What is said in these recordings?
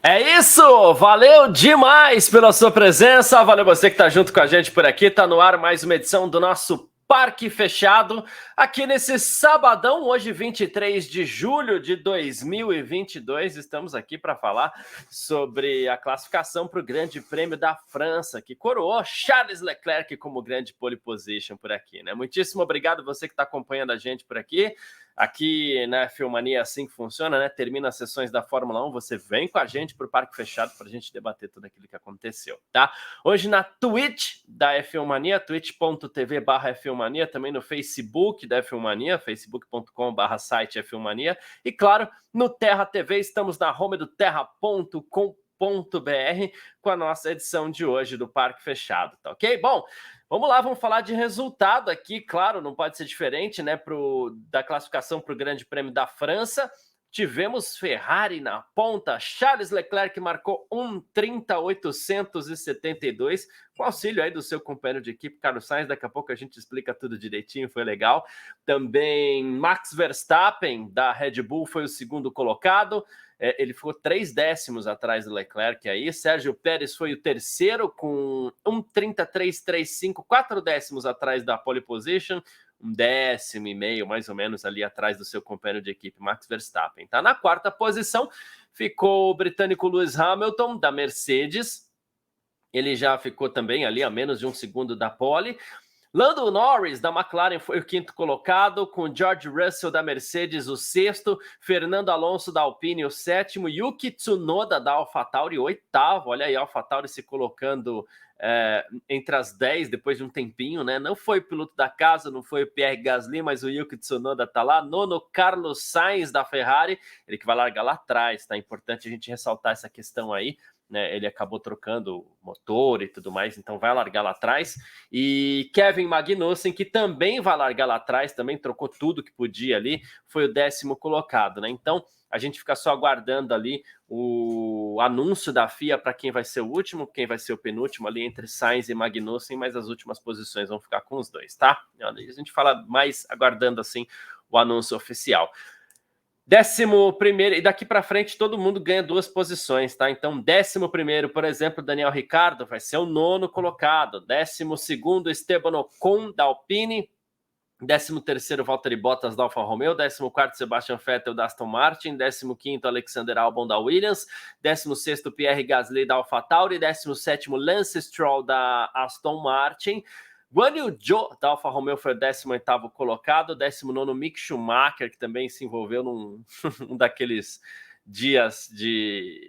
É isso! Valeu demais pela sua presença, valeu você que está junto com a gente por aqui, tá no ar mais uma edição do nosso Parque Fechado, aqui nesse sabadão, hoje 23 de julho de 2022, estamos aqui para falar sobre a classificação para o Grande Prêmio da França, que coroou Charles Leclerc como grande pole position por aqui, né? Muitíssimo obrigado você que está acompanhando a gente por aqui. Aqui na F1 Mania é assim que funciona, né? Termina as sessões da Fórmula 1, você vem com a gente para o Parque Fechado para a gente debater tudo aquilo que aconteceu, tá? Hoje na Twitch da F1 Mania, twitch.tv/F1 Mania, também no Facebook da F1 Mania, facebook.com/site F1 Mania, e claro, no Terra TV, estamos na home do terra.com.br com a nossa edição de hoje do Parque Fechado, tá ok? Bom, vamos lá, vamos falar de resultado aqui, claro, não pode ser diferente, né, da classificação para o Grande Prêmio da França. Tivemos Ferrari na ponta, Charles Leclerc marcou 1:30.872, com auxílio aí do seu companheiro de equipe, Carlos Sainz, daqui a pouco a gente explica tudo direitinho, foi legal. Também Max Verstappen, da Red Bull, foi o segundo colocado, ele ficou 3 décimos atrás do Leclerc aí. Sérgio Pérez foi o terceiro com 1:33.35, 4 décimos atrás da pole position, 1,5 décimo, mais ou menos, ali atrás do seu companheiro de equipe, Max Verstappen. Tá na quarta posição, ficou o britânico Lewis Hamilton, da Mercedes. Ele já ficou também ali a menos de 1 segundo da pole. Lando Norris, da McLaren, foi o quinto colocado, com George Russell, da Mercedes, o sexto, Fernando Alonso, da Alpine, o sétimo, Yuki Tsunoda, da AlphaTauri, o oitavo. Olha aí, a AlphaTauri se colocando entre as 10 depois de um tempinho, né? Não foi o piloto da casa, não foi o Pierre Gasly, mas o Yuki Tsunoda tá lá. Nono, Carlos Sainz, da Ferrari, ele que vai largar lá atrás, tá? Importante a gente ressaltar essa questão aí, né? Ele acabou trocando motor e tudo mais, então vai largar lá atrás. E Kevin Magnussen, que também vai largar lá atrás, também trocou tudo que podia ali, foi o 10º colocado, né? Então a gente fica só aguardando ali o anúncio da FIA para quem vai ser o último, quem vai ser o penúltimo ali entre Sainz e Magnussen, mas as últimas posições vão ficar com os dois, tá? A gente fala mais aguardando assim o anúncio oficial. 11º, e daqui para frente todo mundo ganha 2 posições, tá? Então, 11º, por exemplo, Daniel Ricciardo vai ser o 9º colocado. 12º, Esteban Ocon, da Alpine. 13º, Valtteri Bottas, da Alfa Romeo. 14º, Sebastian Vettel, da Aston Martin. 15º, Alexander Albon, da Williams. 16º, Pierre Gasly, da AlphaTauri. 17º, Lance Stroll, da Aston Martin. Guan Yu Zhou, da Alfa Romeo, foi o 18º colocado. 19º, Mick Schumacher, que também se envolveu num um daqueles dias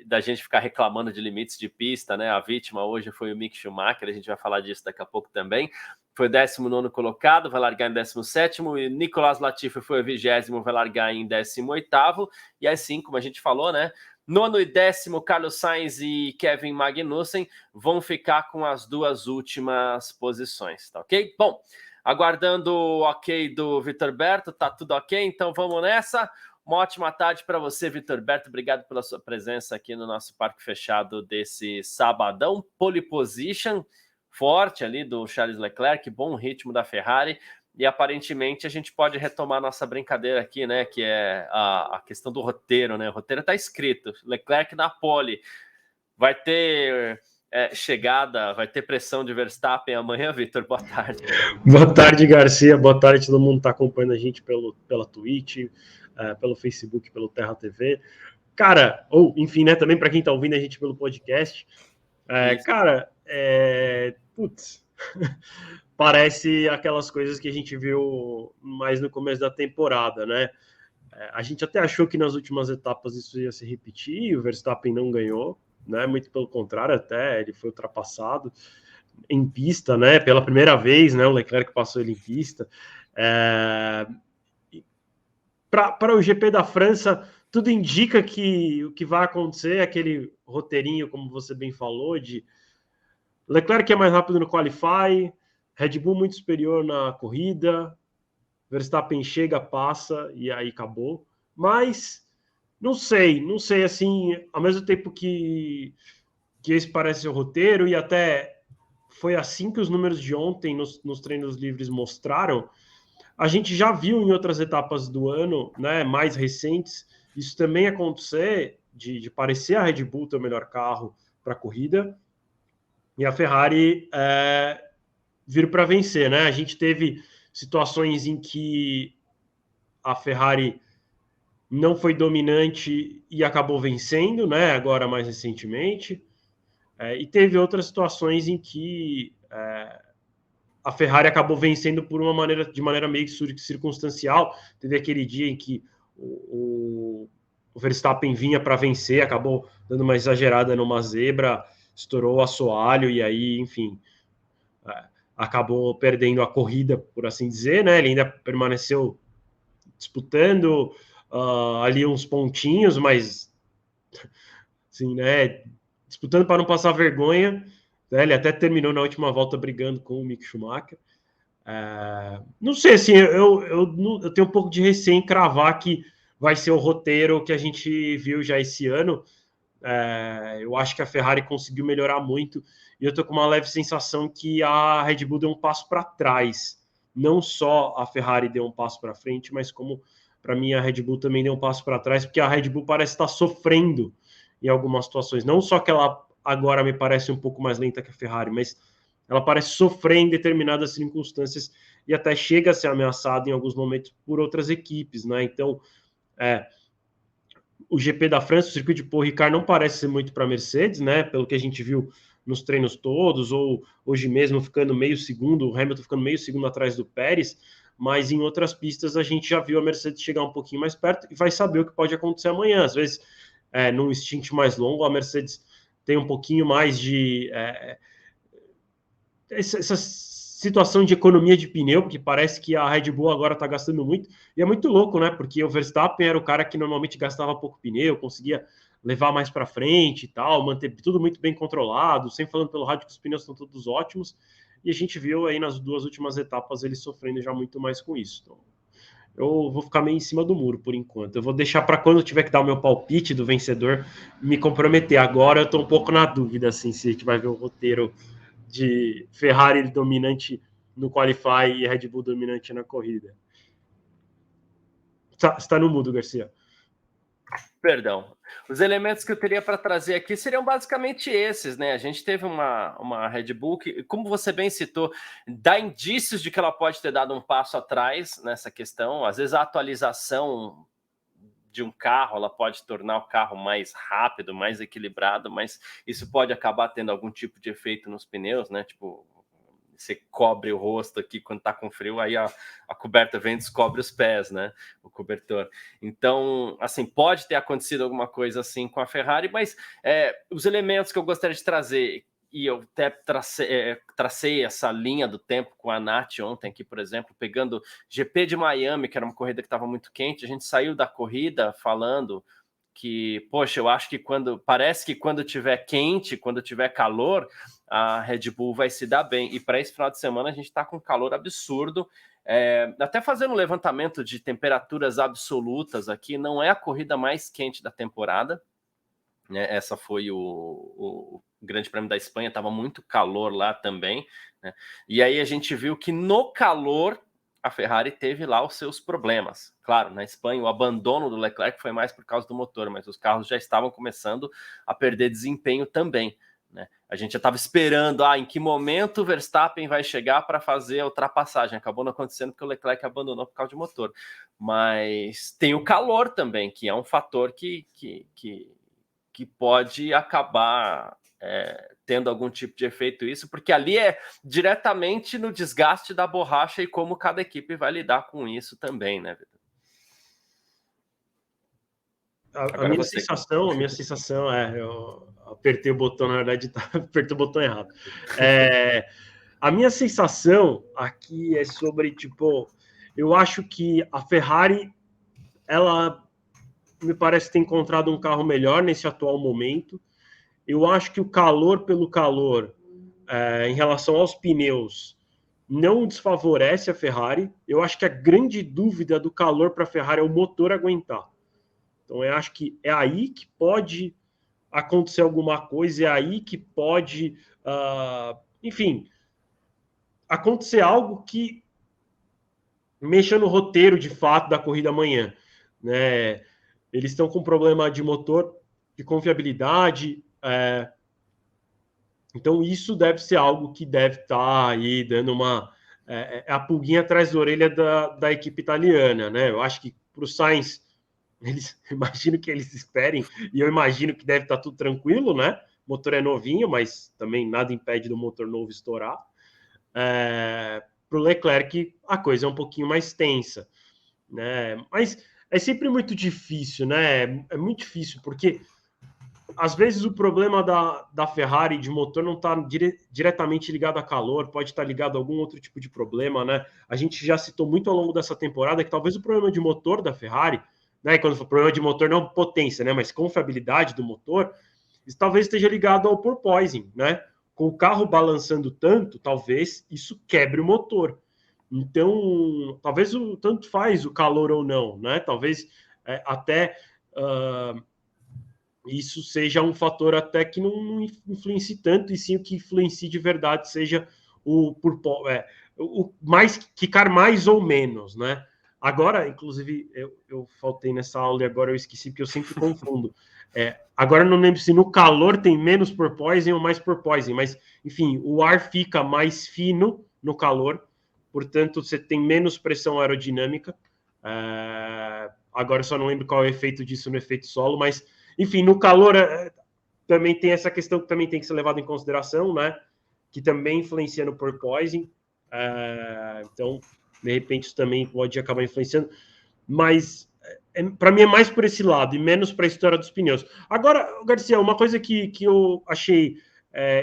da gente ficar reclamando de limites de pista, né? A vítima hoje foi o Mick Schumacher, a gente vai falar disso daqui a pouco também. Foi 19º colocado, vai largar em 17º, e Nicolas Latifi foi o 20º, vai largar em 18º, e assim, como a gente falou, né? 9º e 10º, Carlos Sainz e Kevin Magnussen vão ficar com as 2 últimas posições, tá ok? Bom, aguardando o ok do Vitor Berto, tá tudo ok? Então vamos nessa. Uma ótima tarde para você, Vitor Berto. Obrigado pela sua presença aqui no nosso Parque Fechado desse sabadão. Pole position forte ali do Charles Leclerc, bom ritmo da Ferrari. E aparentemente a gente pode retomar nossa brincadeira aqui, né? Que é a questão do roteiro, né? O roteiro está escrito: Leclerc na pole. Vai ter chegada, vai ter pressão de Verstappen amanhã, Vitor? Boa tarde. Boa tarde, Garcia. Boa tarde, todo mundo está acompanhando a gente pela Twitch, pelo Facebook, pelo Terra TV. Cara, ou enfim, né? Também para quem está ouvindo a gente pelo podcast. Cara, putz. Parece aquelas coisas que a gente viu mais no começo da temporada, né? A gente até achou que nas últimas etapas isso ia se repetir, e o Verstappen não ganhou, né? Muito pelo contrário, até ele foi ultrapassado em pista, né? Pela primeira vez, né? O Leclerc passou ele em pista. Para o GP da França, tudo indica que o que vai acontecer é aquele roteirinho, como você bem falou, de Leclerc é mais rápido no Qualify, Red Bull muito superior na corrida, Verstappen chega, passa e aí acabou. Mas não sei, assim, ao mesmo tempo que esse parece o roteiro, e até foi assim que os números de ontem nos treinos livres mostraram, a gente já viu em outras etapas do ano, né, mais recentes, isso também acontecer, de parecer a Red Bull ter o melhor carro para a corrida, e a Ferrari vir para vencer, né? A gente teve situações em que a Ferrari não foi dominante e acabou vencendo, né? Agora mais recentemente, e teve outras situações em que a Ferrari acabou vencendo de maneira meio circunstancial. Teve aquele dia em que o Verstappen vinha para vencer, acabou dando uma exagerada numa zebra, estourou o assoalho e aí, enfim, acabou perdendo a corrida, por assim dizer, né? Ele ainda permaneceu disputando ali uns pontinhos, mas assim, né? Disputando para não passar vergonha, né? Ele até terminou na última volta brigando com o Mick Schumacher. Não sei, assim, eu tenho um pouco de receio em cravar que vai ser o roteiro que a gente viu já esse ano. Eu acho que a Ferrari conseguiu melhorar muito e eu tô com uma leve sensação que a Red Bull deu um passo para trás. Não só a Ferrari deu um passo para frente, mas como para mim a Red Bull também deu um passo para trás, porque a Red Bull parece estar sofrendo em algumas situações. Não só que ela agora me parece um pouco mais lenta que a Ferrari, mas ela parece sofrer em determinadas circunstâncias e até chega a ser ameaçada em alguns momentos por outras equipes, né? Então, o GP da França, o circuito de Paul Ricard não parece ser muito para a Mercedes, né? Pelo que a gente viu nos treinos todos, ou hoje mesmo ficando meio segundo, o Hamilton ficando meio segundo atrás do Pérez, mas em outras pistas a gente já viu a Mercedes chegar um pouquinho mais perto e vai saber o que pode acontecer amanhã. Às vezes, num stint mais longo, a Mercedes tem um pouquinho mais de essa situação de economia de pneu, porque parece que a Red Bull agora está gastando muito, e é muito louco, né? Porque o Verstappen era o cara que normalmente gastava pouco pneu, conseguia levar mais para frente e tal, manter tudo muito bem controlado, sempre falando pelo rádio que os pneus estão todos ótimos, e a gente viu aí nas 2 últimas etapas ele sofrendo já muito mais com isso. Então, eu vou ficar meio em cima do muro por enquanto. Eu vou deixar para quando eu tiver que dar o meu palpite do vencedor me comprometer. Agora eu estou um pouco na dúvida assim, se a gente vai ver o roteiro de Ferrari dominante no Qualify e Red Bull dominante na corrida. Está no mudo, Garcia. Perdão. Os elementos que eu teria para trazer aqui seriam basicamente esses, né? A gente teve uma Red Bull que, como você bem citou, dá indícios de que ela pode ter dado um passo atrás nessa questão. Às vezes a atualização de um carro, ela pode tornar o carro mais rápido, mais equilibrado, mas isso pode acabar tendo algum tipo de efeito nos pneus, né? Tipo, você cobre o rosto aqui quando tá com frio, aí a coberta vem e descobre os pés, né? O cobertor. Então, assim, pode ter acontecido alguma coisa assim com a Ferrari, mas os elementos que eu gostaria de trazer, e eu até tracei essa linha do tempo com a Nath ontem aqui, por exemplo, pegando GP de Miami, que era uma corrida que estava muito quente, a gente saiu da corrida falando que, poxa, eu acho que parece que quando tiver quente, quando tiver calor, a Red Bull vai se dar bem. E para esse final de semana a gente está com calor absurdo. Até fazendo um levantamento de temperaturas absolutas aqui, não é a corrida mais quente da temporada, né? Essa foi o Grande Prêmio da Espanha, estava muito calor lá também, né? E aí a gente viu que no calor a Ferrari teve lá os seus problemas. Claro, na Espanha o abandono do Leclerc foi mais por causa do motor, mas os carros já estavam começando a perder desempenho também, né? A gente já estava esperando em que momento o Verstappen vai chegar para fazer a ultrapassagem. Acabou não acontecendo porque o Leclerc abandonou por causa de motor. Mas tem o calor também, que é um fator que pode acabar tendo algum tipo de efeito isso, porque ali é diretamente no desgaste da borracha e como cada equipe vai lidar com isso também, né, Vitor? A minha sensação eu apertei o botão, na verdade, apertei o botão errado. A minha sensação aqui é sobre, tipo, eu acho que a Ferrari, ela me parece ter encontrado um carro melhor nesse atual momento. Eu acho que o calor pelo calor, em relação aos pneus, não desfavorece a Ferrari. Eu acho que a grande dúvida do calor para a Ferrari é o motor aguentar. Então, eu acho que é aí que pode acontecer alguma coisa, é aí que pode, enfim, acontecer algo que mexa no roteiro, de fato, da corrida amanhã, né? Eles estão com problema de motor de confiabilidade. Então, isso deve ser algo que deve estar aí dando a pulguinha atrás da orelha da equipe italiana, né? Eu acho que para o Sainz, imagino que eles esperem, e eu imagino que deve estar tudo tranquilo, né? O motor é novinho, mas também nada impede do motor novo estourar. Para o Leclerc, a coisa é um pouquinho mais tensa, né? Mas é sempre muito difícil, né? É muito difícil, porque às vezes o problema da Ferrari de motor não está diretamente ligado a calor, pode estar ligado a algum outro tipo de problema, né? A gente já citou muito ao longo dessa temporada que talvez o problema de motor da Ferrari, né? Quando for problema de motor, não potência, né? Mas confiabilidade do motor, isso talvez esteja ligado ao porpoising, né? Com o carro balançando tanto, talvez isso quebre o motor. Então, talvez tanto faz o calor ou não, né? Talvez até isso seja um fator até que não influencie tanto, e sim o que influencie de verdade seja o mais ficar mais ou menos, né? Agora, inclusive, eu faltei nessa aula e agora eu esqueci, porque eu sempre confundo. Agora eu não lembro se no calor tem menos porpoising ou mais porpoising, mas, enfim, o ar fica mais fino no calor, portanto, você tem menos pressão aerodinâmica. Agora eu só não lembro qual é o efeito disso no efeito solo, mas, enfim, no calor também tem essa questão que também tem que ser levada em consideração, né? Que também influencia no porpoising. Então, de repente, isso também pode acabar influenciando. Mas, para mim, é mais por esse lado e menos para a história dos pneus. Agora, Garcia, uma coisa que eu achei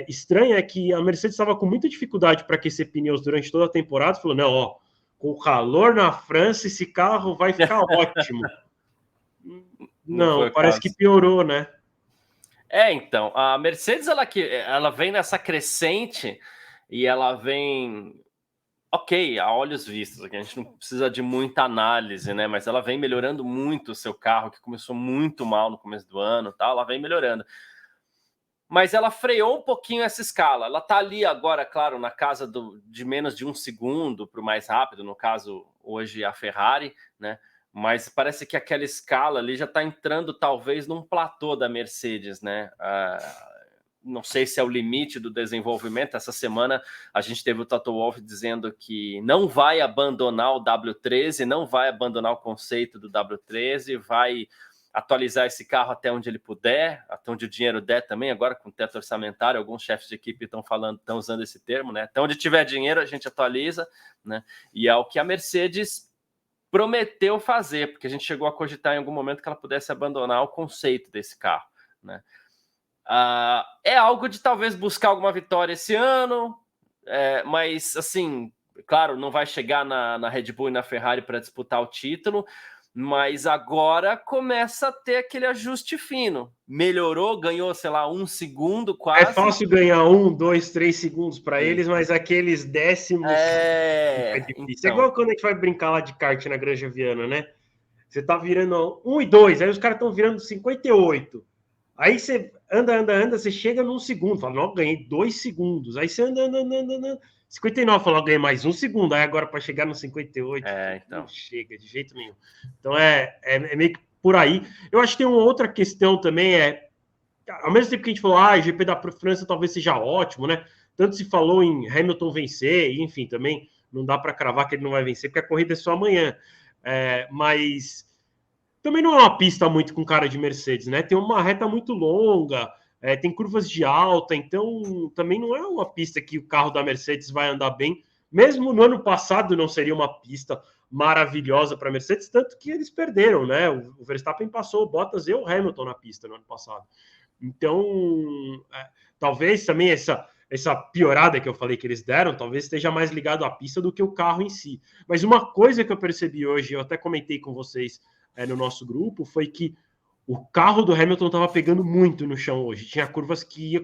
estranha é que a Mercedes estava com muita dificuldade para aquecer pneus durante toda a temporada. Falou, não, ó, com o calor na França, esse carro vai ficar ótimo. Não, parece que piorou, né? Então, a Mercedes, ela vem nessa crescente e ela vem, ok, a olhos vistos, aqui a gente não precisa de muita análise, né? Mas ela vem melhorando muito o seu carro, que começou muito mal no começo do ano, tá? Ela vem melhorando. Mas ela freou um pouquinho essa escala. Ela tá ali agora, claro, na casa de menos de 1 segundo para o mais rápido, no caso, hoje a Ferrari, né? Mas parece que aquela escala ali já está entrando talvez num platô da Mercedes, né? Não sei se é o limite do desenvolvimento. Essa semana a gente teve o Toto Wolff dizendo que não vai abandonar o W13, não vai abandonar o conceito do W13, vai atualizar esse carro até onde ele puder, até onde o dinheiro der também. Agora com o teto orçamentário, alguns chefes de equipe estão usando esse termo, né? Até onde tiver dinheiro a gente atualiza, né? E é o que a Mercedes prometeu fazer, porque a gente chegou a cogitar em algum momento que ela pudesse abandonar o conceito desse carro, né? É algo de talvez buscar alguma vitória esse ano, mas assim, claro, não vai chegar na Red Bull e na Ferrari para disputar o título, mas agora começa a ter aquele ajuste fino. Melhorou, ganhou, sei lá, 1 segundo quase. É fácil ganhar 1, 2, 3 segundos para eles, mas aqueles décimos é difícil. Então. É igual quando a gente vai brincar lá de kart na Granja Viana, né? Você tá virando 1 e 2, aí os caras estão virando 58. Aí você anda, você chega num segundo, fala, não, ganhei 2 segundos. Aí você anda, 59, falou, ganhei mais 1 segundo. Aí agora para chegar no 58, então. não chega de jeito nenhum. Então é meio que por aí. Eu acho que tem uma outra questão também, ao mesmo tempo que a gente falou, o GP da França talvez seja ótimo, né? Tanto se falou em Hamilton vencer, e enfim, também não dá para cravar que ele não vai vencer, porque a corrida é só amanhã. Mas também não é uma pista muito com cara de Mercedes, né? Tem uma reta muito longa, tem curvas de alta, então também não é uma pista que o carro da Mercedes vai andar bem. Mesmo no ano passado não seria uma pista maravilhosa para a Mercedes, tanto que eles perderam, né? O Verstappen passou o Bottas e o Hamilton na pista no ano passado. Então, talvez também essa piorada que eu falei que eles deram, talvez esteja mais ligado à pista do que o carro em si. Mas uma coisa que eu percebi hoje, eu até comentei com vocês no nosso grupo, foi que o carro do Hamilton estava pegando muito no chão hoje. Tinha curvas que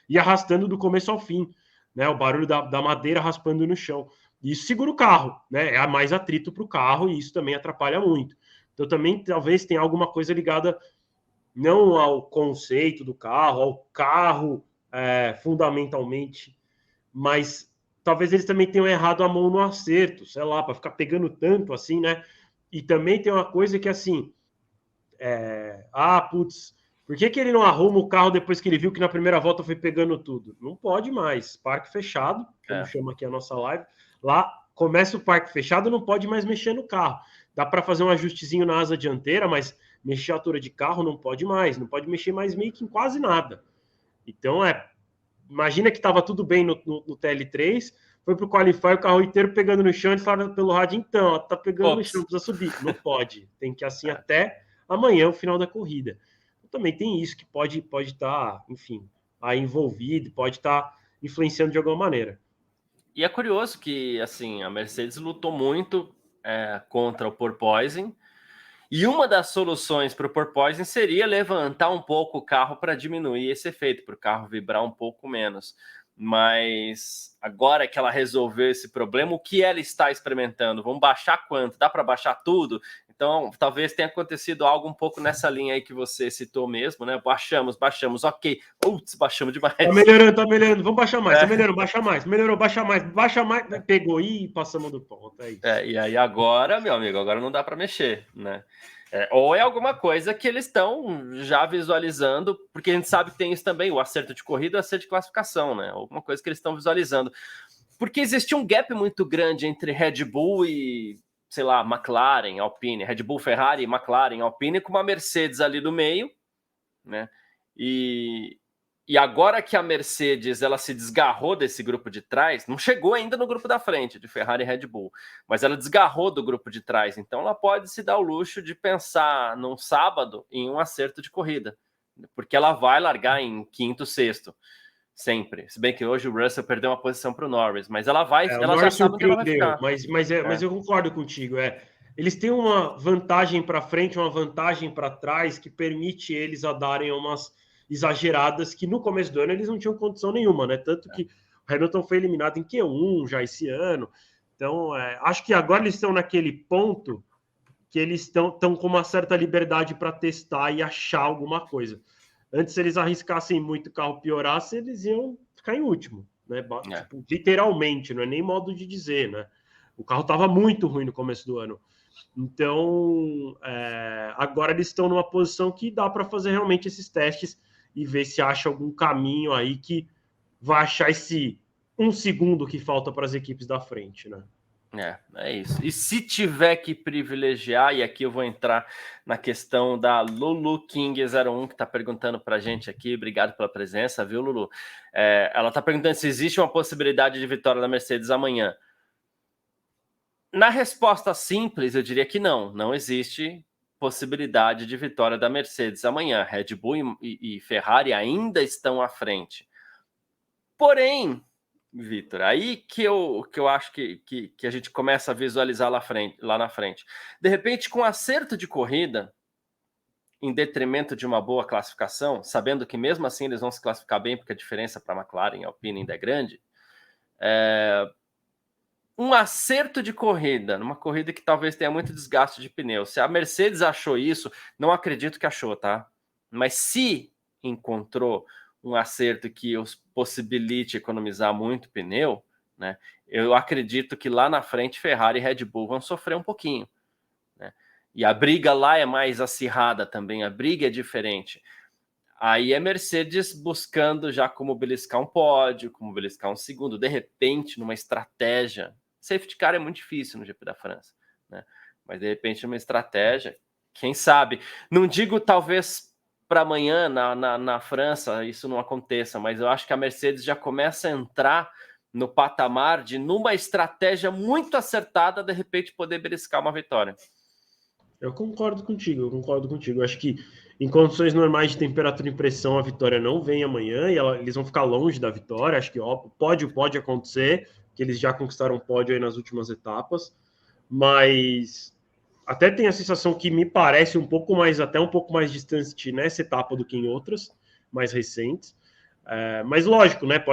ia arrastando do começo ao fim, né? O barulho da madeira raspando no chão. Isso segura o carro, né? É mais atrito para o carro e isso também atrapalha muito. Então também talvez tenha alguma coisa ligada não ao conceito do carro, ao carro fundamentalmente, mas talvez eles também tenham errado a mão no acerto, sei lá, para ficar pegando tanto assim, né? E também tem uma coisa que assim, Por que ele não arruma o carro depois que ele viu que na primeira volta foi pegando tudo? Não pode mais. Parque fechado, como chama aqui a nossa live. Lá começa o parque fechado, não pode mais mexer no carro. Dá para fazer um ajustezinho na asa dianteira, mas mexer a altura de carro não pode mais. Não pode mexer mais meio que em quase nada. Então, imagina que estava tudo bem no TL3, foi para o Qualify, o carro inteiro pegando no chão, ele fala pelo rádio, então, tá pegando no chão, precisa subir. Não pode. Tem que ir assim até amanhã, o final da corrida. Também tem isso que pode estar, enfim, aí envolvido, pode estar influenciando de alguma maneira. E é curioso que, assim, a Mercedes lutou muito contra o porpoising, e uma das soluções para o porpoising seria levantar um pouco o carro para diminuir esse efeito, para o carro vibrar um pouco menos. Mas agora que ela resolveu esse problema, o que ela está experimentando? Vamos baixar quanto? Dá para baixar tudo? Então, talvez tenha acontecido algo um pouco nessa linha aí que você citou mesmo, né? Baixamos, ok. Putz, baixamos demais. Tá melhorando. Vamos baixar mais, tá melhorando, baixa mais. Melhorou, baixa mais. Pegou e passamos do ponto, é isso. E aí agora, meu amigo, agora não dá para mexer, né? Ou é alguma coisa que eles estão já visualizando, porque a gente sabe que tem isso também, o acerto de corrida e o acerto de classificação, né? Alguma coisa que eles estão visualizando. Porque existia um gap muito grande entre Red Bull e, sei lá, McLaren, Alpine, Red Bull, Ferrari, McLaren, Alpine, com uma Mercedes ali no meio, né? E agora que a Mercedes ela se desgarrou desse grupo de trás, não chegou ainda no grupo da frente, de Ferrari e Red Bull, mas ela desgarrou do grupo de trás, então ela pode se dar o luxo de pensar num sábado em um acerto de corrida, porque ela vai largar em quinto, sexto, sempre. Se bem que hoje o Russell perdeu uma posição para o Norris, mas ela vai, ela já sabe onde ela vai ficar. Mas eu concordo contigo, eles têm uma vantagem para frente, uma vantagem para trás que permite eles a darem umas exageradas que no começo do ano eles não tinham condição nenhuma, né? Tanto que o Hamilton foi eliminado em Q1 já esse ano. Então, acho que agora eles estão naquele ponto que eles estão com uma certa liberdade para testar e achar alguma coisa. Antes, se eles arriscassem muito, o carro piorasse, eles iam ficar em último, né? Tipo, literalmente, não é nem modo de dizer, né? O carro estava muito ruim no começo do ano. Então, agora eles estão numa posição que dá para fazer realmente esses testes e ver se acha algum caminho aí que vai achar esse 1 segundo que falta para as equipes da frente, né? É isso. E se tiver que privilegiar, e aqui eu vou entrar na questão da Lulu King01, que está perguntando para a gente aqui, obrigado pela presença, viu, Lulu? Ela está perguntando se existe uma possibilidade de vitória da Mercedes amanhã. Na resposta simples, eu diria que não existe possibilidade de vitória da Mercedes amanhã. Red Bull e Ferrari ainda estão à frente. Porém, Vitor, aí que eu acho que a gente começa a visualizar lá na frente. De repente, com acerto de corrida, em detrimento de uma boa classificação, sabendo que mesmo assim eles vão se classificar bem, porque a diferença para a McLaren e a Alpine ainda é grande, um acerto de corrida, numa corrida que talvez tenha muito desgaste de pneu. Se a Mercedes achou isso, não acredito que achou, tá? Mas se encontrou um acerto que os possibilite economizar muito pneu, né? Eu acredito que lá na frente Ferrari e Red Bull vão sofrer um pouquinho, né? E a briga lá é mais acirrada também, a briga é diferente. Aí é Mercedes buscando já como beliscar um pódio, como beliscar um segundo, de repente, numa estratégia. Safety car é muito difícil no GP da França, né? Mas de repente, numa estratégia, quem sabe? Não digo talvez para amanhã na França isso não aconteça, mas eu acho que a Mercedes já começa a entrar no patamar de, numa estratégia muito acertada, de repente poder beliscar uma vitória. Eu concordo contigo. Eu acho que em condições normais de temperatura e pressão, a vitória não vem amanhã e eles vão ficar longe da vitória. Acho que pode acontecer, que eles já conquistaram pódio aí nas últimas etapas, mas até tem a sensação que me parece até um pouco mais distante nessa etapa do que em outras mais recentes. Mas lógico, né?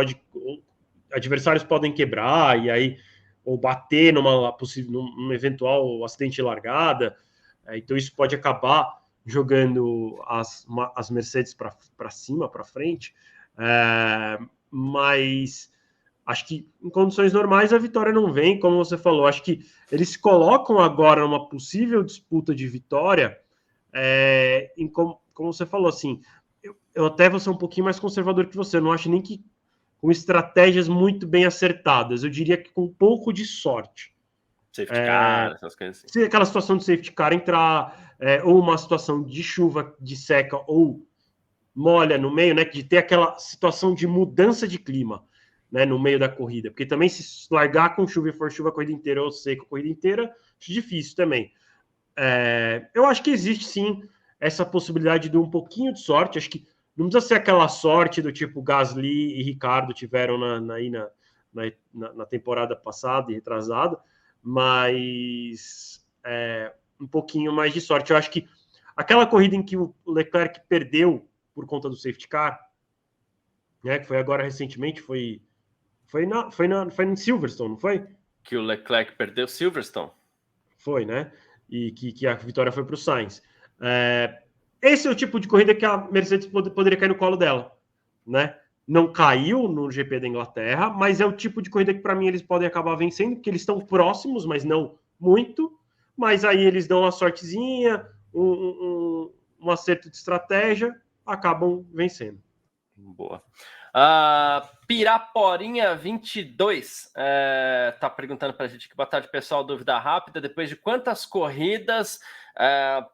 Adversários podem quebrar e aí ou bater num eventual acidente de largada. Então isso pode acabar jogando as Mercedes para cima, para frente. Mas acho que em condições normais a vitória não vem, como você falou. Acho que eles se colocam agora numa possível disputa de vitória, como você falou, assim, eu até vou ser um pouquinho mais conservador que você. Eu não acho nem que com estratégias muito bem acertadas. Eu diria que com um pouco de sorte. Safety car, essas coisas assim. Se aquela situação de safety car entrar, ou uma situação de chuva, de seca, ou molha no meio, né? De ter aquela situação de mudança de clima, né? No meio da corrida. Porque também se largar com chuva e for chuva a corrida inteira ou seca a corrida inteira, acho difícil também. Eu acho que existe sim essa possibilidade de um pouquinho de sorte. Acho que não precisa ser aquela sorte do tipo Gasly e Ricardo tiveram na temporada passada e retrasada, mas um pouquinho mais de sorte. Eu acho que aquela corrida em que o Leclerc perdeu por conta do safety car, né, que foi agora recentemente, foi em Silverstone, não foi? Que o Leclerc perdeu Silverstone. Foi, né? E que a vitória foi para o Sainz. Esse é o tipo de corrida que a Mercedes poderia cair no colo dela, né? Não caiu no GP da Inglaterra, mas é o tipo de corrida que para mim eles podem acabar vencendo, porque eles estão próximos, mas não muito. Mas aí eles dão uma sortezinha, um acerto de estratégia, acabam vencendo. Boa. Piraporinha 22 tá perguntando para a gente que boa tarde, pessoal. Dúvida rápida: depois de quantas corridas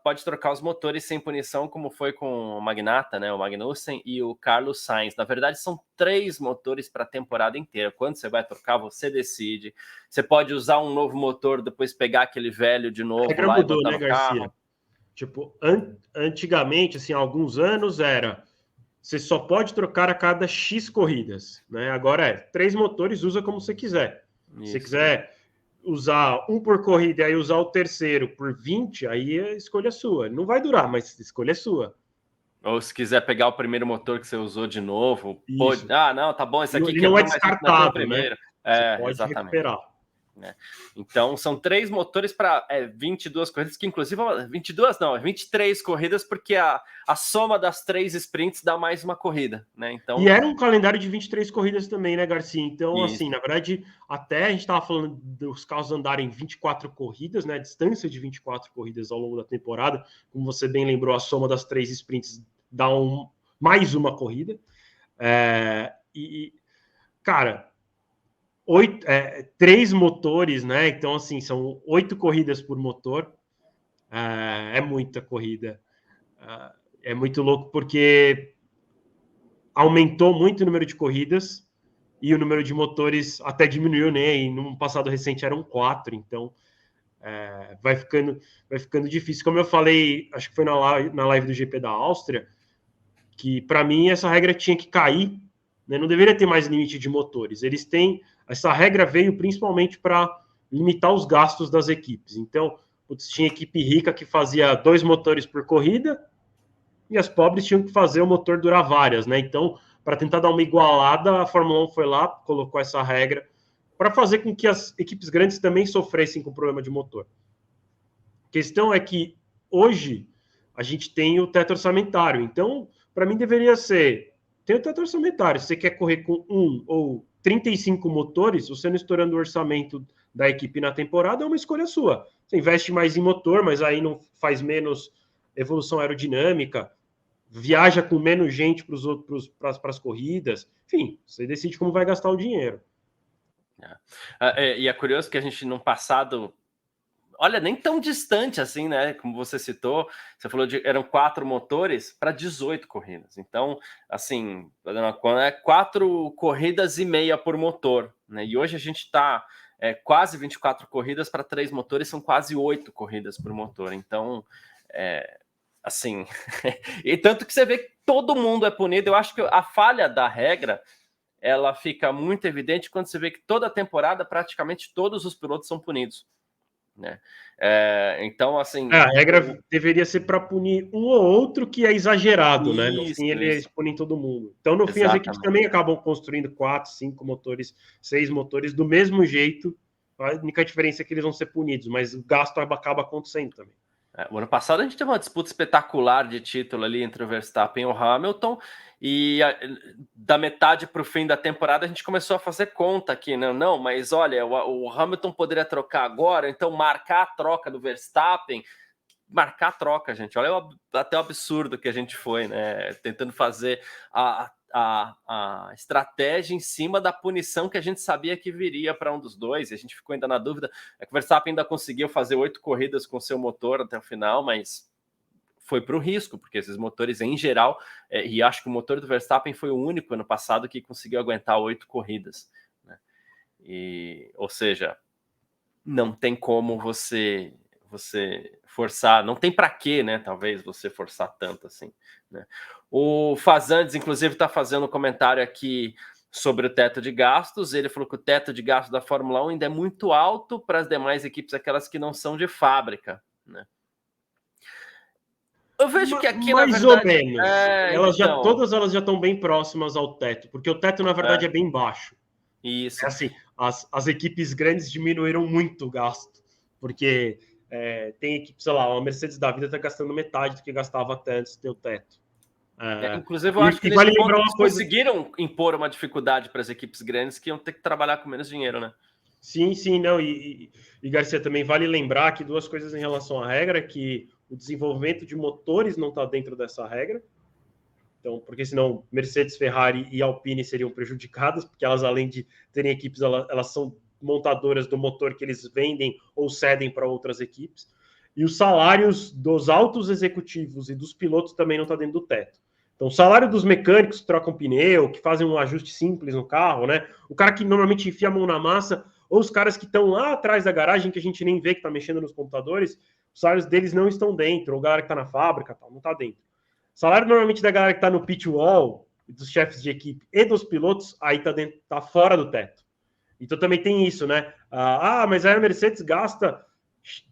pode trocar os motores sem punição, como foi com o Magnata, né, o Magnussen e o Carlos Sainz? Na verdade, são 3 motores para a temporada inteira. Quando você vai trocar, você decide. Você pode usar um novo motor, depois pegar aquele velho de novo A lá mudou, e botar né, no Garcia? carro. Tipo, antigamente, assim, há alguns anos era você só pode trocar a cada X corridas, né? Agora 3 motores, usa como você quiser. Isso. Se você quiser usar um por corrida e aí usar o terceiro por 20, aí a escolha é sua. Não vai durar, mas a escolha é sua. Ou se quiser pegar o primeiro motor que você usou de novo, pode. Isso. Não, tá bom, esse aqui Ele não é quebrou, mas não tem o descartado, né? primeiro. Você pode Exatamente. recuperar. Então, são 3 motores para 22 corridas, que inclusive 22 não, 23 corridas, porque a soma das 3 sprints dá mais uma corrida, né? Então, e era um calendário de 23 corridas também, né, Garcia? Então, isso. assim, na verdade, até a gente estava falando dos carros andarem 24 corridas, né? A distância de 24 corridas ao longo da temporada. Como você bem lembrou, a soma das 3 sprints dá mais uma corrida. Cara, 3 motores, né? Então, assim, são 8 corridas por motor. É muita corrida. É muito louco porque aumentou muito o número de corridas e o número de motores até diminuiu, né? E no passado recente eram 4, então vai ficando difícil. Como eu falei, acho que foi na live do GP da Áustria, que para mim essa regra tinha que cair, né? Não deveria ter mais limite de motores. Essa regra veio principalmente para limitar os gastos das equipes. Então, tinha equipe rica que fazia 2 motores por corrida e as pobres tinham que fazer o motor durar várias, né? Então, para tentar dar uma igualada, a Fórmula 1 foi lá, colocou essa regra para fazer com que as equipes grandes também sofressem com problema de motor. A questão é que hoje a gente tem o teto orçamentário. Então, para mim, deveria ser: tem o teto orçamentário. Se você quer correr com 1 ou 35 motores, você não estourando o orçamento da equipe na temporada, é uma escolha sua. Você investe mais em motor, mas aí não faz menos evolução aerodinâmica, viaja com menos gente para as corridas. Enfim, você decide como vai gastar o dinheiro. E é curioso que a gente, num passado, olha, nem tão distante assim, né? Como você citou, você falou eram 4 motores para 18 corridas. Então, assim, 4 corridas e meia por motor, né? E hoje a gente está quase 24 corridas para 3 motores, são quase 8 corridas por motor. Então, assim, e tanto que você vê que todo mundo é punido. Eu acho que a falha da regra ela fica muito evidente quando você vê que toda a temporada praticamente todos os pilotos são punidos, né? Então, assim, a regra deveria ser para punir um ou outro que é exagerado, né? No fim, eles punem todo mundo. Então, no fim, as equipes também acabam construindo 4, 5 motores, 6 motores do mesmo jeito. A única diferença é que eles vão ser punidos, mas o gasto acaba acontecendo também. O ano passado a gente teve uma disputa espetacular de título ali entre o Verstappen e o Hamilton, e da metade para o fim da temporada a gente começou a fazer conta aqui, né? Não, mas olha, o Hamilton poderia trocar agora, então marcar a troca do Verstappen marcar a troca, gente. Olha até o absurdo que a gente foi, né? Tentando fazer a estratégia em cima da punição que a gente sabia que viria para um dos dois, e a gente ficou ainda na dúvida. O Verstappen ainda conseguiu fazer 8 corridas com seu motor até o final, mas foi para o risco, porque esses motores em geral, e acho que o motor do Verstappen foi o único ano passado que conseguiu aguentar 8 corridas, né? Ou seja, não tem como você forçar, não tem para quê, né? Talvez você forçar tanto assim, né? O Fazandes, inclusive, está fazendo um comentário aqui sobre o teto de gastos. Ele falou que o teto de gastos da Fórmula 1 ainda é muito alto para as demais equipes, aquelas que não são de fábrica, né? Eu vejo que aqui, mais na verdade, ou menos. Todas elas já estão bem próximas ao teto, porque o teto, na verdade, é bem baixo. Isso. É assim, as equipes grandes diminuíram muito o gasto, porque tem equipe, sei lá, a Mercedes da vida está gastando metade do que gastava até antes de ter o teto. Inclusive, eu acho que vale lembrar uma coisa, conseguiram impor uma dificuldade para as equipes grandes que iam ter que trabalhar com menos dinheiro, né? Sim, não, e Garcia, também vale lembrar que 2 coisas em relação à regra, que o desenvolvimento de motores não está dentro dessa regra, então, porque senão Mercedes, Ferrari e Alpine seriam prejudicadas, porque elas, além de terem equipes, elas são montadoras do motor que eles vendem ou cedem para outras equipes, e os salários dos altos executivos e dos pilotos também não está dentro do teto. Então, o salário dos mecânicos que trocam pneu, que fazem um ajuste simples no carro, né? O cara que normalmente enfia a mão na massa, ou os caras que estão lá atrás da garagem, que a gente nem vê que está mexendo nos computadores, os salários deles não estão dentro, ou a galera que está na fábrica, tal, não está dentro. O salário normalmente da galera que está no pit wall, dos chefes de equipe e dos pilotos, aí tá fora do teto. Então também tem isso, né? Mas aí a Mercedes gasta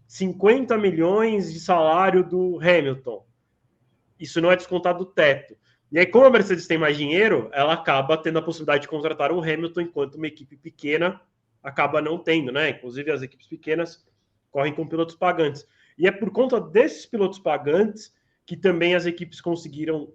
50 milhões de salário do Hamilton. Isso não é descontado do teto. E aí, como a Mercedes tem mais dinheiro, ela acaba tendo a possibilidade de contratar um Hamilton, enquanto uma equipe pequena acaba não tendo, né? Inclusive, as equipes pequenas correm com pilotos pagantes. E é por conta desses pilotos pagantes que também as equipes conseguiram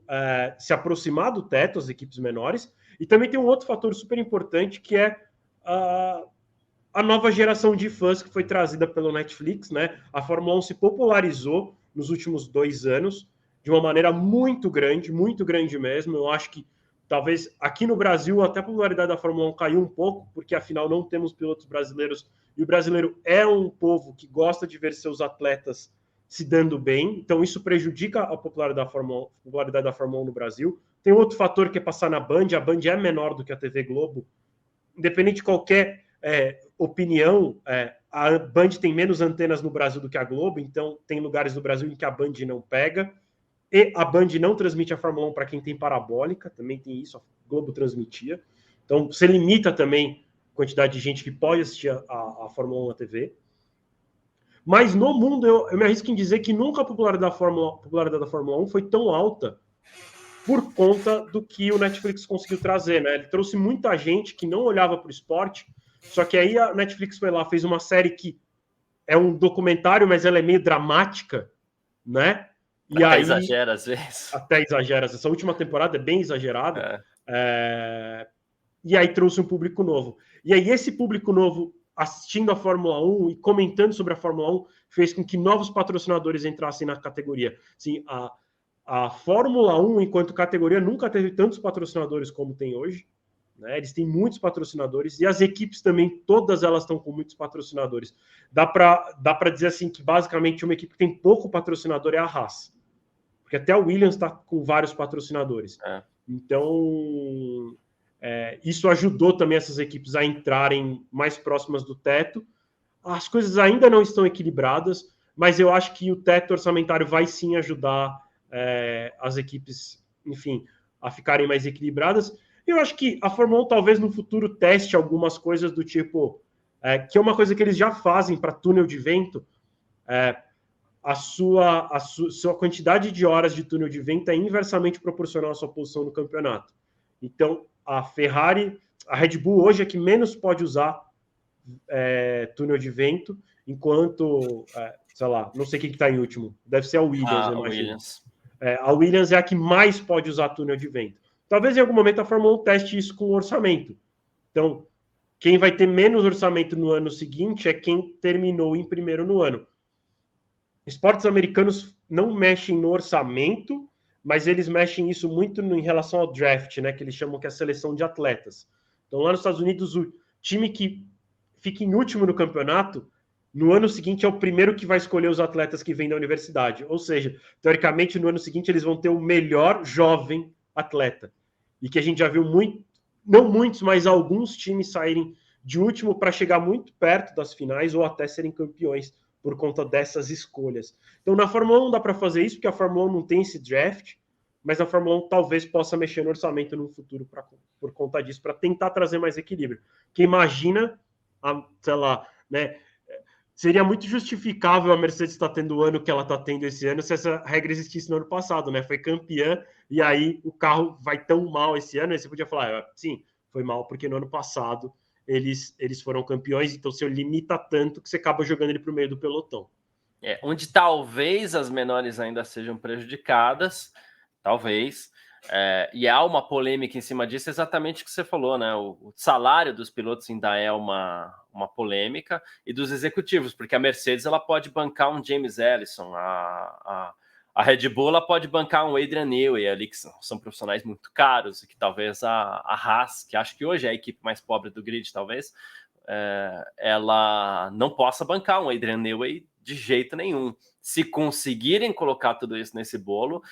se aproximar do teto, as equipes menores. E também tem um outro fator super importante, que é a nova geração de fãs que foi trazida pelo Netflix, né? A Fórmula 1 se popularizou nos últimos 2 anos de uma maneira muito grande mesmo. Eu acho que talvez aqui no Brasil até a popularidade da Fórmula 1 caiu um pouco, porque afinal não temos pilotos brasileiros, e o brasileiro é um povo que gosta de ver seus atletas se dando bem, então isso prejudica a popularidade da Fórmula 1 no Brasil. Tem outro fator que é passar na Band, a Band é menor do que a TV Globo, independente de qualquer opinião, a Band tem menos antenas no Brasil do que a Globo, então tem lugares do Brasil em que a Band não pega, e a Band não transmite a Fórmula 1 para quem tem parabólica, também tem isso, a Globo transmitia. Então, você limita também a quantidade de gente que pode assistir a Fórmula 1 na TV. Mas no mundo, eu me arrisco em dizer que nunca a popularidade da Fórmula 1 foi tão alta por conta do que o Netflix conseguiu trazer, né? Ele trouxe muita gente que não olhava para o esporte, só que aí a Netflix foi lá, fez uma série que é um documentário, mas ela é meio dramática, né? E até aí, exagera às vezes. Até exagera. Essa última temporada é bem exagerada. E aí trouxe um público novo. E aí esse público novo assistindo a Fórmula 1 e comentando sobre a Fórmula 1 fez com que novos patrocinadores entrassem na categoria. Assim, a Fórmula 1, enquanto categoria, nunca teve tantos patrocinadores como tem hoje. Né? Eles têm muitos patrocinadores e as equipes também, todas elas estão com muitos patrocinadores. Dá para dizer assim que basicamente uma equipe que tem pouco patrocinador é a Haas. Porque até a Williams está com vários patrocinadores. Então, isso ajudou também essas equipes a entrarem mais próximas do teto. As coisas ainda não estão equilibradas, mas eu acho que o teto orçamentário vai sim ajudar as equipes, enfim, a ficarem mais equilibradas. Eu acho que a Fórmula 1 talvez no futuro teste algumas coisas do tipo, que é uma coisa que eles já fazem para túnel de vento, a sua quantidade de horas de túnel de vento é inversamente proporcional à sua posição no campeonato. Então, a Ferrari, a Red Bull hoje é que menos pode usar túnel de vento, enquanto, sei lá, não sei quem que está em último, deve ser a Williams, eu imagino. A Williams é a que mais pode usar túnel de vento. Talvez em algum momento a Fórmula 1 teste isso com o orçamento. Então, quem vai ter menos orçamento no ano seguinte é quem terminou em primeiro no ano. esportes americanos não mexem no orçamento, mas eles mexem isso muito em relação ao draft, né? Que eles chamam que é a seleção de atletas. Então, lá nos Estados Unidos, o time que fica em último no campeonato, no ano seguinte é o primeiro que vai escolher os atletas que vêm da universidade. Ou seja, teoricamente, no ano seguinte eles vão ter o melhor jovem atleta. E que a gente já viu muito, não muitos, mas alguns times saírem de último para chegar muito perto das finais ou até serem campeões por conta dessas escolhas. Então, na Fórmula 1 dá para fazer isso, porque a Fórmula 1 não tem esse draft, mas a Fórmula 1 talvez possa mexer no orçamento no futuro por conta disso, para tentar trazer mais equilíbrio. Porque imagina, sei lá, né? Seria muito justificável a Mercedes estar tendo o ano que ela está tendo esse ano se essa regra existisse no ano passado, né? Foi campeã e aí o carro vai tão mal esse ano, aí você podia falar, sim, foi mal porque no ano passado eles foram campeões, então você limita tanto que você acaba jogando ele para o meio do pelotão. Onde talvez as menores ainda sejam prejudicadas, talvez, e há uma polêmica em cima disso, exatamente o que você falou, né? O salário dos pilotos ainda é uma polêmica, e dos executivos, porque a Mercedes ela pode bancar um James Ellison, a Red Bull ela pode bancar um Adrian Newey ali, que são profissionais muito caros, e que talvez a Haas, que acho que hoje é a equipe mais pobre do grid, talvez, ela não possa bancar um Adrian Newey de jeito nenhum. Se conseguirem colocar tudo isso nesse bolo,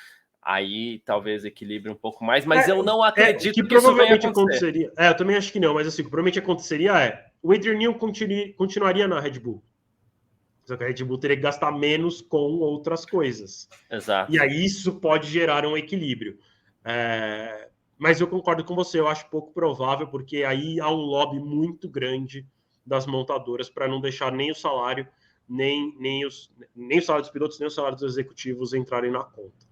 aí talvez equilibre um pouco mais, mas eu não acredito que isso venha provavelmente acontecer. aconteceria. Eu também acho que não, mas assim, o que provavelmente aconteceria o Adrian Newey continuaria na Red Bull. Só que a Red Bull teria que gastar menos com outras coisas. Exato. E aí isso pode gerar um equilíbrio. Mas eu concordo com você, eu acho pouco provável, porque aí há um lobby muito grande das montadoras para não deixar nem o salário, nem o salário dos pilotos, nem o salário dos executivos entrarem na conta.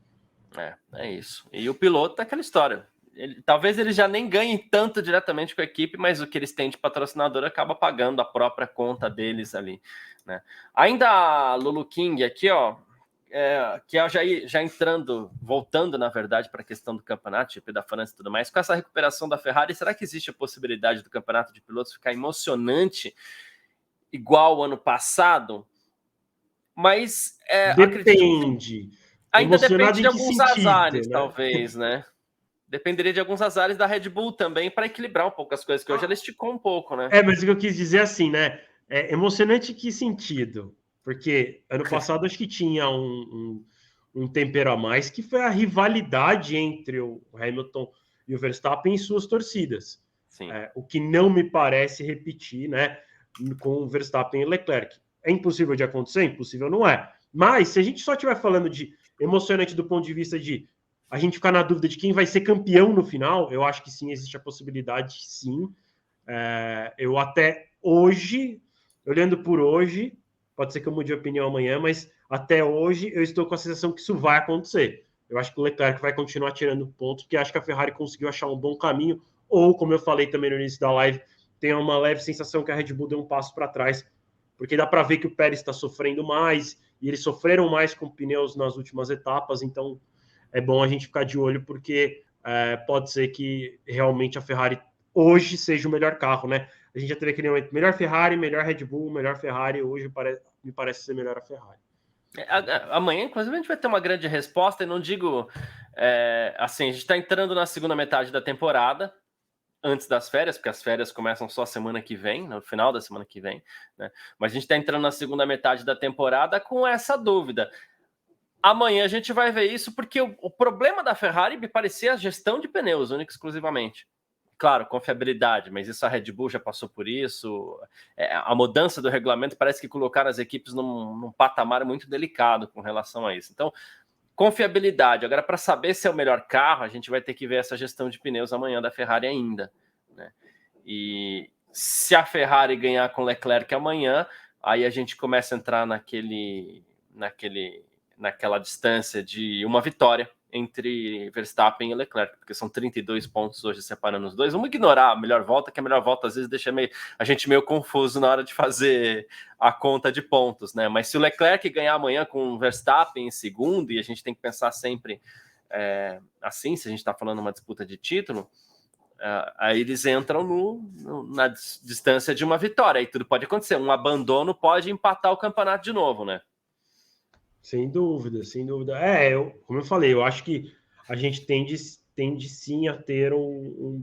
É isso. E o piloto é aquela história. Talvez eles já nem ganhem tanto diretamente com a equipe, mas o que eles têm de patrocinador acaba pagando a própria conta deles ali, né? Ainda a Lulu King aqui, ó, que já entrando, voltando, na verdade, para a questão do campeonato, GP da França e tudo mais, com essa recuperação da Ferrari, será que existe a possibilidade do campeonato de pilotos ficar emocionante igual o ano passado? Mas depende. Ainda Emocionado depende em de que alguns sentido, azares, né? talvez, né? Dependeria de alguns azares da Red Bull também para equilibrar um pouco as coisas, que hoje ela esticou um pouco, né? Mas o que eu quis dizer assim, né? Emocionante em que sentido? Porque ano passado acho que tinha um tempero a mais, que foi a rivalidade entre o Hamilton e o Verstappen em suas torcidas. Sim. O que não me parece repetir, né? Com o Verstappen e Leclerc. É impossível de acontecer? Impossível não é. Mas se a gente só estiver falando de emocionante do ponto de vista de a gente ficar na dúvida de quem vai ser campeão no final, eu acho que sim, existe a possibilidade, sim. Eu até hoje, olhando por hoje, pode ser que eu mude de opinião amanhã, mas até hoje eu estou com a sensação que isso vai acontecer. Eu acho que o Leclerc vai continuar tirando pontos, porque acho que a Ferrari conseguiu achar um bom caminho, ou, como eu falei também no início da live, tem uma leve sensação que a Red Bull deu um passo para trás, porque dá para ver que o Pérez está sofrendo mais, e eles sofreram mais com pneus nas últimas etapas, então é bom a gente ficar de olho, porque pode ser que realmente a Ferrari hoje seja o melhor carro, né? A gente já teve aquele momento, melhor Ferrari, melhor Red Bull, melhor Ferrari, hoje me parece ser melhor a Ferrari. Amanhã, inclusive, a gente vai ter uma grande resposta, e não digo assim, a gente está entrando na segunda metade da temporada, antes das férias, porque as férias começam só semana que vem, no final da semana que vem, né? Mas a gente está entrando na segunda metade da temporada com essa dúvida. Amanhã a gente vai ver isso, porque o problema da Ferrari me parecia a gestão de pneus, única e exclusivamente. Claro, confiabilidade, mas isso a Red Bull já passou por isso. A mudança do regulamento parece que colocaram as equipes num patamar muito delicado com relação a isso. Então, confiabilidade. Agora, para saber se é o melhor carro, a gente vai ter que ver essa gestão de pneus amanhã da Ferrari ainda, né? E se a Ferrari ganhar com Leclerc amanhã, aí a gente começa a entrar naquela distância de uma vitória entre Verstappen e Leclerc, porque são 32 pontos hoje separando os dois. Vamos ignorar a melhor volta, que a melhor volta às vezes deixa a gente meio confuso na hora de fazer a conta de pontos, né? Mas se o Leclerc ganhar amanhã com o Verstappen em segundo, e a gente tem que pensar sempre assim, se a gente está falando uma disputa de título, aí eles entram na distância de uma vitória, aí tudo pode acontecer. Um abandono pode empatar o campeonato de novo, né? Sem dúvida, sem dúvida. Como eu falei, eu acho que a gente tende sim a ter uma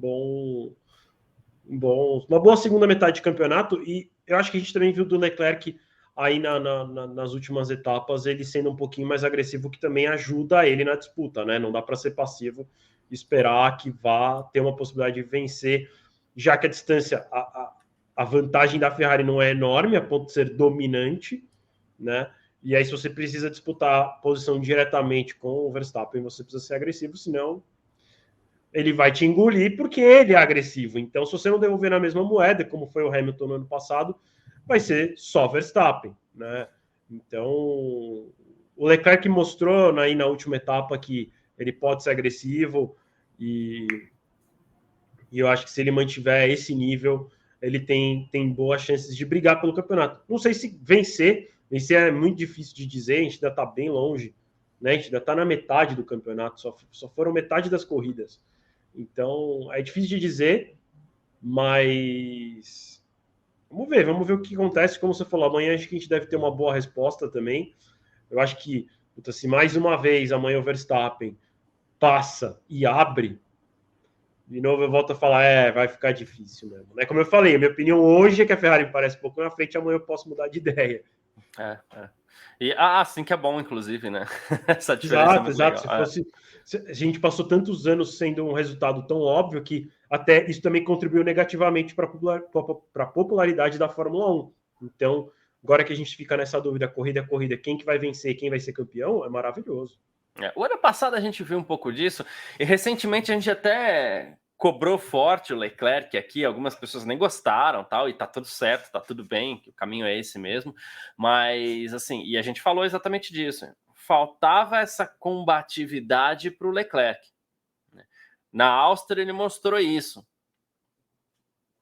boa segunda metade de campeonato, e eu acho que a gente também viu do Leclerc aí nas últimas etapas, ele sendo um pouquinho mais agressivo, que também ajuda ele na disputa, né? Não dá para ser passivo e esperar que vá ter uma possibilidade de vencer, já que a distância, a vantagem da Ferrari não é enorme, a ponto de ser dominante, né? E aí, se você precisa disputar a posição diretamente com o Verstappen, você precisa ser agressivo, senão ele vai te engolir porque ele é agressivo. Então, se você não devolver na mesma moeda, como foi o Hamilton no ano passado, vai ser só Verstappen, né? Então, o Leclerc mostrou aí na última etapa que ele pode ser agressivo e eu acho que se ele mantiver esse nível, ele tem boas chances de brigar pelo campeonato. Não sei se vencer é muito difícil de dizer, a gente ainda está bem longe, né? A gente ainda está na metade do campeonato, só foram metade das corridas. Então, é difícil de dizer, mas vamos ver o que acontece. Como você falou, amanhã acho que a gente deve ter uma boa resposta também. Eu acho que, se mais uma vez amanhã o Verstappen passa e abre, de novo eu volto a falar, vai ficar difícil mesmo. Né? Como eu falei, a minha opinião hoje é que a Ferrari parece um pouco na frente, amanhã eu posso mudar de ideia. E assim que é bom, inclusive, né? Essa diferença é muito Exato. legal. A gente passou tantos anos sendo um resultado tão óbvio que até isso também contribuiu negativamente para a popularidade da Fórmula 1. Então, agora que a gente fica nessa dúvida, corrida a corrida, quem que vai vencer, quem vai ser campeão, é maravilhoso. O ano passado a gente viu um pouco disso, e recentemente a gente até cobrou forte o Leclerc aqui, algumas pessoas nem gostaram, tal, e tá tudo certo, tá tudo bem, que o caminho é esse mesmo, mas assim, e a gente falou exatamente disso, faltava essa combatividade para o Leclerc. Na Áustria ele mostrou isso.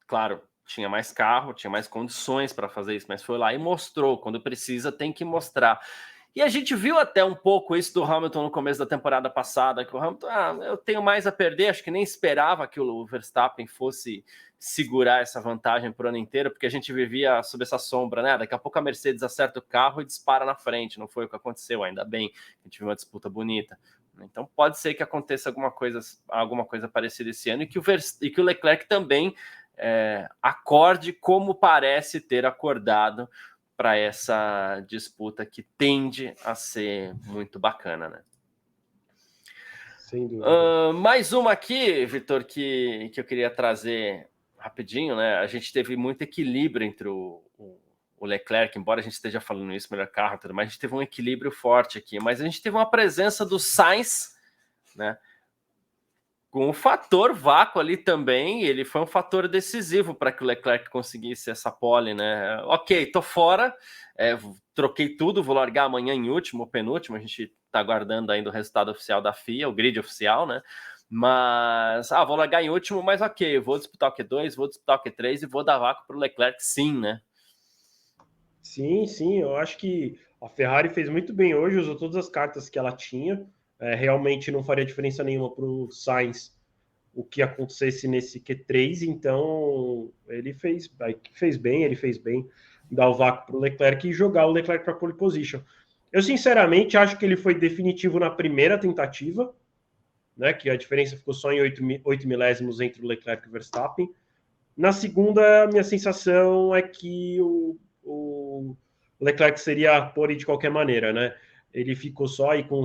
Claro, tinha mais carro, tinha mais condições para fazer isso, mas foi lá e mostrou, quando precisa tem que mostrar. E a gente viu até um pouco isso do Hamilton no começo da temporada passada, que o Hamilton, eu tenho mais a perder, acho que nem esperava que o Verstappen fosse segurar essa vantagem para o ano inteiro, porque a gente vivia sob essa sombra, né? Daqui a pouco a Mercedes acerta o carro e dispara na frente, não foi o que aconteceu, ainda bem, a gente viu uma disputa bonita. Então pode ser que aconteça alguma coisa parecida esse ano, e que o Leclerc também acorde como parece ter acordado para essa disputa que tende a ser muito bacana, né? Sem dúvida. Mais uma aqui, Vitor, que eu queria trazer rapidinho, né? A gente teve muito equilíbrio entre o Leclerc, embora a gente esteja falando isso, melhor carro, tudo mais, a gente teve um equilíbrio forte aqui, mas a gente teve uma presença do Sainz, né? Com o fator vácuo ali também, ele foi um fator decisivo para que o Leclerc conseguisse essa pole, né? Ok, tô fora, troquei tudo, vou largar amanhã em último, penúltimo, a gente tá aguardando ainda o resultado oficial da FIA, o grid oficial, né? Mas, vou largar em último, mas ok, vou disputar o Q2, vou disputar o Q3 e vou dar vácuo para o Leclerc sim, né? Sim, eu acho que a Ferrari fez muito bem hoje, usou todas as cartas que ela tinha, realmente não faria diferença nenhuma para o Sainz o que acontecesse nesse Q3, então ele fez bem dar o vácuo para o Leclerc e jogar o Leclerc para pole position. Eu sinceramente acho que ele foi definitivo na primeira tentativa, né, que a diferença ficou só em 8 milésimos entre o Leclerc e o Verstappen. Na segunda, a minha sensação é que o Leclerc seria pole de qualquer maneira, né? Ele ficou só aí com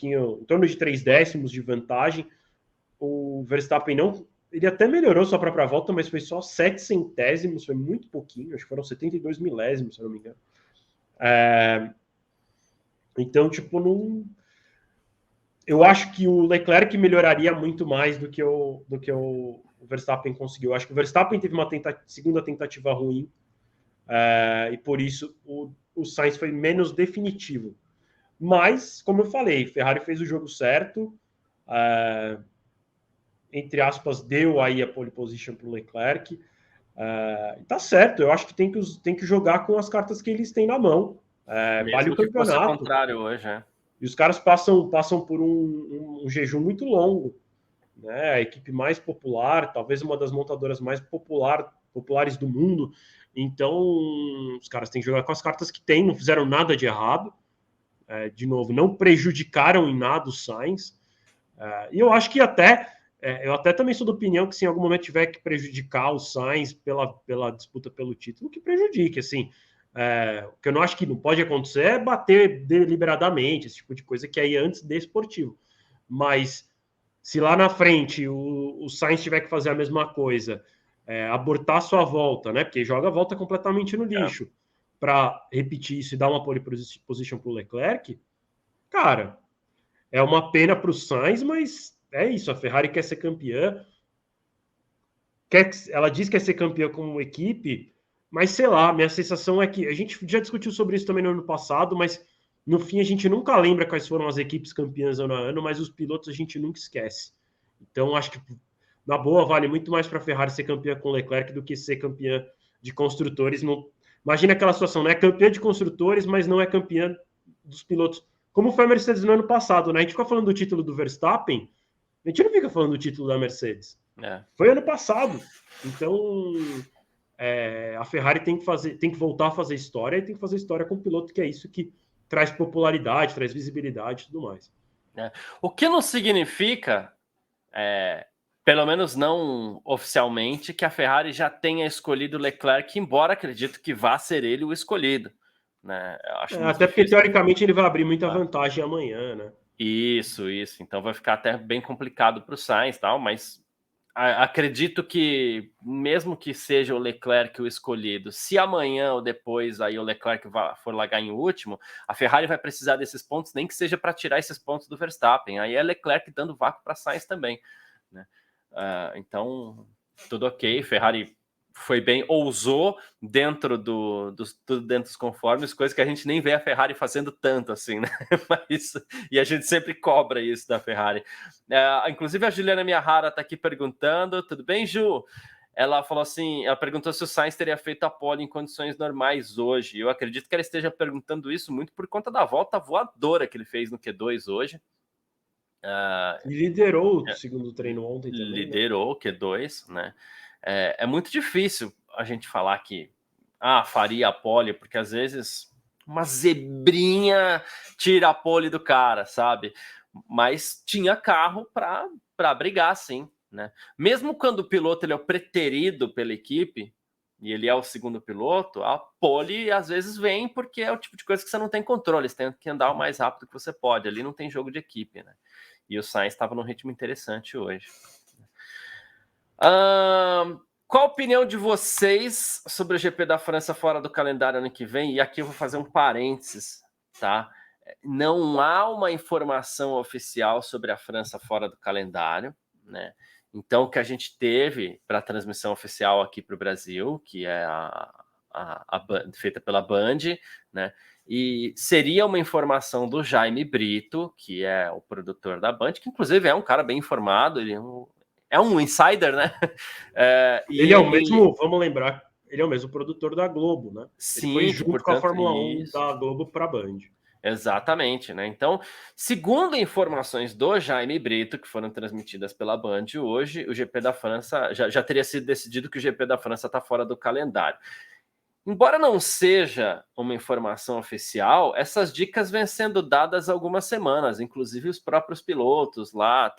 em torno de 3 décimos de vantagem. O Verstappen não. Ele até melhorou sua própria volta, mas foi só 7 centésimos, foi muito pouquinho, acho que foram 72 milésimos, se eu não me engano. Então, não. Eu acho que o Leclerc melhoraria muito mais do que o Verstappen conseguiu. Eu acho que o Verstappen teve uma segunda tentativa ruim, e por isso o Sainz foi menos definitivo. Mas, como eu falei, Ferrari fez o jogo certo, entre aspas, deu aí a pole position para o Leclerc. Tá certo, eu acho que tem que jogar com as cartas que eles têm na mão. Vale o que fosse o campeonato. contrário hoje, E os caras passam por um jejum muito longo. Né? A equipe mais popular, talvez uma das montadoras mais populares do mundo. Então, os caras têm que jogar com as cartas que têm, não fizeram nada de errado. de novo, não prejudicaram em nada o Sainz. E eu acho que eu até também sou da opinião que se em algum momento tiver que prejudicar o Sainz pela disputa pelo título, que prejudique, assim. O que eu não acho que não pode acontecer é bater deliberadamente, esse tipo de coisa que aí antes de esportivo. Mas se lá na frente o Sainz tiver que fazer a mesma coisa, abortar sua volta, né? Porque joga a volta completamente no lixo, para repetir isso e dar uma pole position para o Leclerc, cara, é uma pena para o Sainz, mas é isso, a Ferrari quer ser campeã, ela diz que quer ser campeã como equipe, mas sei lá, minha sensação é que a gente já discutiu sobre isso também no ano passado, mas no fim a gente nunca lembra quais foram as equipes campeãs ano a ano, mas os pilotos a gente nunca esquece. Então acho que na boa vale muito mais para a Ferrari ser campeã com Leclerc do que ser campeã de construtores. Imagina aquela situação, né? Campeã de construtores, mas não é campeã dos pilotos. Como foi a Mercedes no ano passado, né? A gente fica falando do título do Verstappen, a gente não fica falando do título da Mercedes. Foi ano passado. Então, a Ferrari tem que voltar a fazer história e tem que fazer história com o piloto, que é isso que traz popularidade, traz visibilidade e tudo mais. O que não significa, pelo menos não oficialmente, que a Ferrari já tenha escolhido Leclerc, embora acredito que vá ser ele o escolhido. Né? Até porque, teoricamente, ele vai abrir muita vantagem amanhã, né? Isso. Então vai ficar até bem complicado para o Sainz, tal, mas acredito que, mesmo que seja o Leclerc o escolhido, se amanhã ou depois aí o Leclerc for largar em último, a Ferrari vai precisar desses pontos, nem que seja para tirar esses pontos do Verstappen. Aí é Leclerc dando vácuo para Sainz também. Né? Então, tudo ok. Ferrari foi bem, ousou dentro dos conformes, coisa que a gente nem vê a Ferrari fazendo tanto assim, né? E a gente sempre cobra isso da Ferrari. Inclusive a Juliana Miyahara está aqui perguntando, tudo bem, Ju? Ela falou assim, ela perguntou se o Sainz teria feito a pole em condições normais hoje. Eu acredito que ela esteja perguntando isso muito por conta da volta voadora que ele fez no Q2 hoje. E liderou o segundo treino ontem também. Liderou o Q2, né? É muito difícil a gente falar que faria a pole, porque às vezes uma zebrinha tira a pole do cara, sabe? Mas tinha carro para brigar, sim. Né? Mesmo quando o piloto ele é o preterido pela equipe, e ele é o segundo piloto, a pole às vezes vem porque é o tipo de coisa que você não tem controle, você tem que andar o mais rápido que você pode, ali não tem jogo de equipe, né? E o Sainz estava num ritmo interessante hoje. Qual a opinião de vocês sobre o GP da França fora do calendário ano que vem? E aqui eu vou fazer um parênteses, tá? Não há uma informação oficial sobre a França fora do calendário, né? Então, o que a gente teve para a transmissão oficial aqui para o Brasil, que é feita pela Band, né? E seria uma informação do Jaime Brito, que é o produtor da Band, que inclusive é um cara bem informado, ele é um insider, né? Ele é o mesmo, vamos lembrar, ele é o mesmo produtor da Globo, né? Sim, ele foi junto com a Fórmula 1 da Globo para a Band. Exatamente, né? Então, segundo informações do Jaime Brito, que foram transmitidas pela Band hoje, o GP da França já teria sido decidido que o GP da França está fora do calendário. Embora não seja uma informação oficial, essas dicas vêm sendo dadas há algumas semanas, inclusive os próprios pilotos lá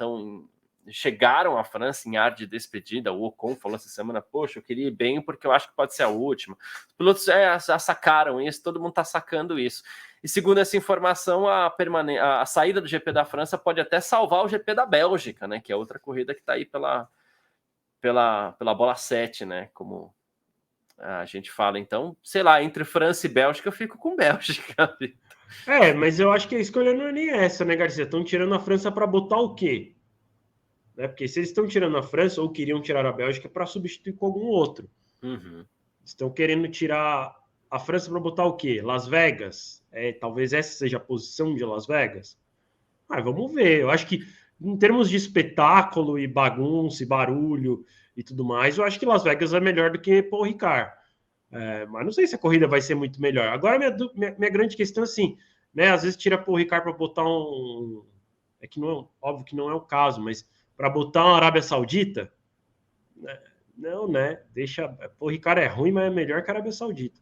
chegaram à França em ar de despedida. O Ocon falou essa semana, poxa, eu queria ir bem porque eu acho que pode ser a última. Os pilotos já sacaram isso, todo mundo está sacando isso. E segundo essa informação, a saída do GP da França pode até salvar o GP da Bélgica, né? Que é outra corrida que está aí pela bola 7, né? Como a gente fala. Então, sei lá, entre França e Bélgica, eu fico com Bélgica. Mas eu acho que a escolha não é nem essa, né, Garcia? Estão tirando a França para botar o quê? Né? Porque se eles estão tirando a França ou queriam tirar a Bélgica para substituir com algum outro. Uhum. Estão querendo tirar a França para botar o quê? Las Vegas? Talvez essa seja a posição de Las Vegas. Vamos ver. Eu acho que em termos de espetáculo e bagunça e barulho e tudo mais, eu acho que Las Vegas é melhor do que Paul Ricard. Mas não sei se a corrida vai ser muito melhor. Agora, minha grande questão é assim, né? Às vezes tira Paul Ricard para botar um... que não é, óbvio que não é o caso, mas para botar uma Arábia Saudita, não, né? Deixa... Paul Ricard é ruim, mas é melhor que a Arábia Saudita.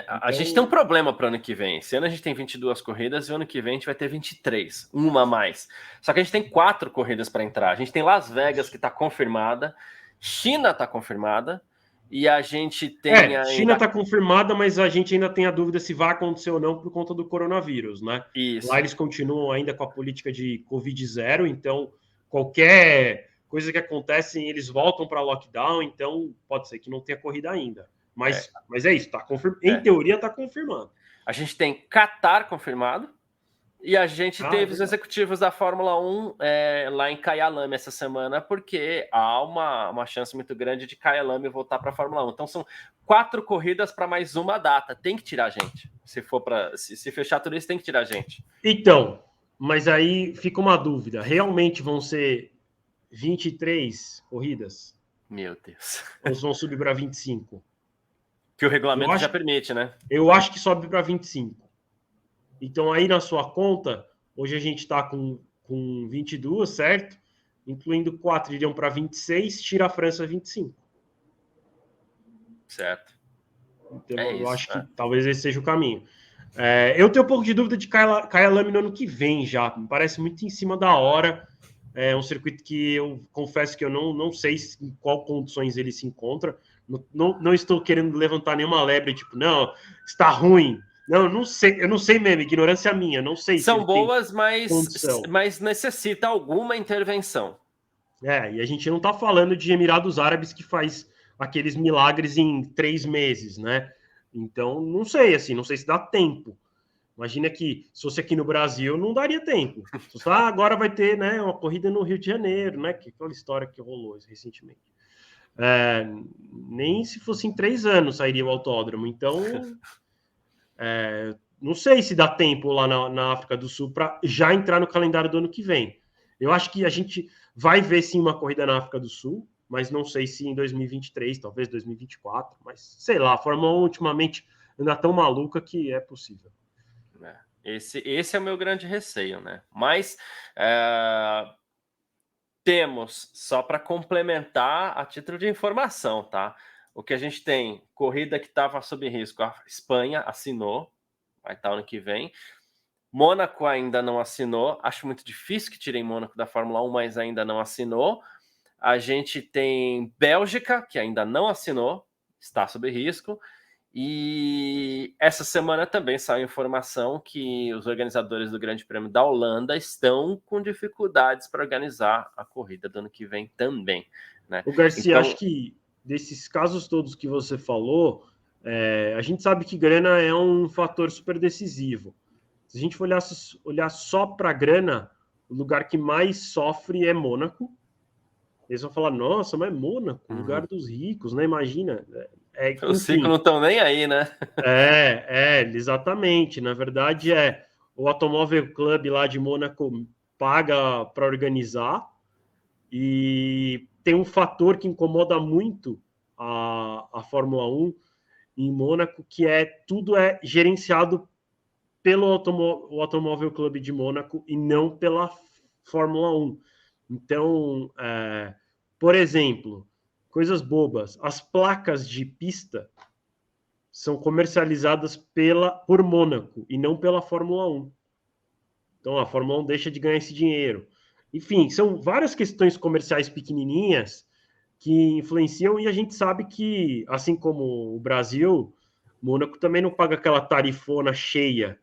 A gente tem um problema para o ano que vem. Esse ano a gente tem 22 corridas e o ano que vem a gente vai ter 23, uma a mais. Só que a gente tem 4 corridas para entrar. A gente tem Las Vegas, que está confirmada, China está confirmada, e a gente tem ainda... China está confirmada, mas a gente ainda tem a dúvida se vai acontecer ou não por conta do coronavírus, né? Isso. Lá eles continuam ainda com a política de Covid-0, então qualquer coisa que acontece, eles voltam para lockdown, então pode ser que não tenha corrida ainda. Mas é isso, tá em teoria está confirmado. A gente tem Qatar confirmado e a gente teve os executivos da Fórmula 1 lá em Kyalami essa semana, porque há uma chance muito grande de Kyalami voltar para a Fórmula 1. Então são 4 corridas para mais uma data. Tem que tirar a gente. Se for para se fechar tudo isso, tem que tirar a gente. Então, mas aí fica uma dúvida. Realmente vão ser 23 corridas? Meu Deus. Ou vão subir para 25? Que o regulamento já permite, né? Eu acho que sobe para 25. Então, aí na sua conta, hoje a gente está com 22, certo? Incluindo 4 iriam para 26, tira a França 25. Certo. Então, eu acho que talvez esse seja o caminho. Eu tenho um pouco de dúvida de Kyalami no ano que vem já. Me parece muito em cima da hora. É um circuito que eu confesso que eu não sei em qual condições ele se encontra. Não estou querendo levantar nenhuma lebre, tipo, não, está ruim. Não sei, eu não sei mesmo, ignorância minha, não sei. São boas, mas necessita alguma intervenção. E a gente não está falando de Emirados Árabes que faz aqueles milagres em 3 meses, né? Então, não sei se dá tempo. Imagina que se fosse aqui no Brasil, não daria tempo. Agora vai ter, né, uma corrida no Rio de Janeiro, né? Que aquela história que rolou recentemente. Nem se fosse em 3 anos sairia o autódromo. Então, não sei se dá tempo lá na África do Sul para já entrar no calendário do ano que vem. Eu acho que a gente vai ver sim uma corrida na África do Sul, mas não sei se em 2023, talvez 2024, mas sei lá, a Fórmula 1 ultimamente anda tão maluca que é possível. Esse é o meu grande receio, né? Mas temos, só para complementar a título de informação, tá? O que a gente tem, corrida que estava sob risco, a Espanha assinou, vai estar ano que vem. Mônaco ainda não assinou, acho muito difícil que tirem Mônaco da Fórmula 1, mas ainda não assinou. A gente tem Bélgica, que ainda não assinou, está sob risco. E essa semana também saiu informação que os organizadores do Grande Prêmio da Holanda estão com dificuldades para organizar a corrida do ano que vem também, né? O Garcia, acho que desses casos todos que você falou, a gente sabe que grana é um fator super decisivo. Se a gente for olhar só para a grana, o lugar que mais sofre é Mônaco. Eles vão falar, nossa, mas Mônaco, lugar dos ricos, né? Imagina. Os ricos não estão nem aí, né? Exatamente. Na verdade, o Automóvel Club lá de Mônaco paga para organizar, e tem um fator que incomoda muito a Fórmula 1 em Mônaco, que tudo é gerenciado pelo Automóvel Club de Mônaco e não pela Fórmula 1. Então, por exemplo, coisas bobas, as placas de pista são comercializadas por Mônaco e não pela Fórmula 1. Então, a Fórmula 1 deixa de ganhar esse dinheiro. Enfim, são várias questões comerciais pequenininhas que influenciam, e a gente sabe que, assim como o Brasil, Mônaco também não paga aquela tarifona cheia,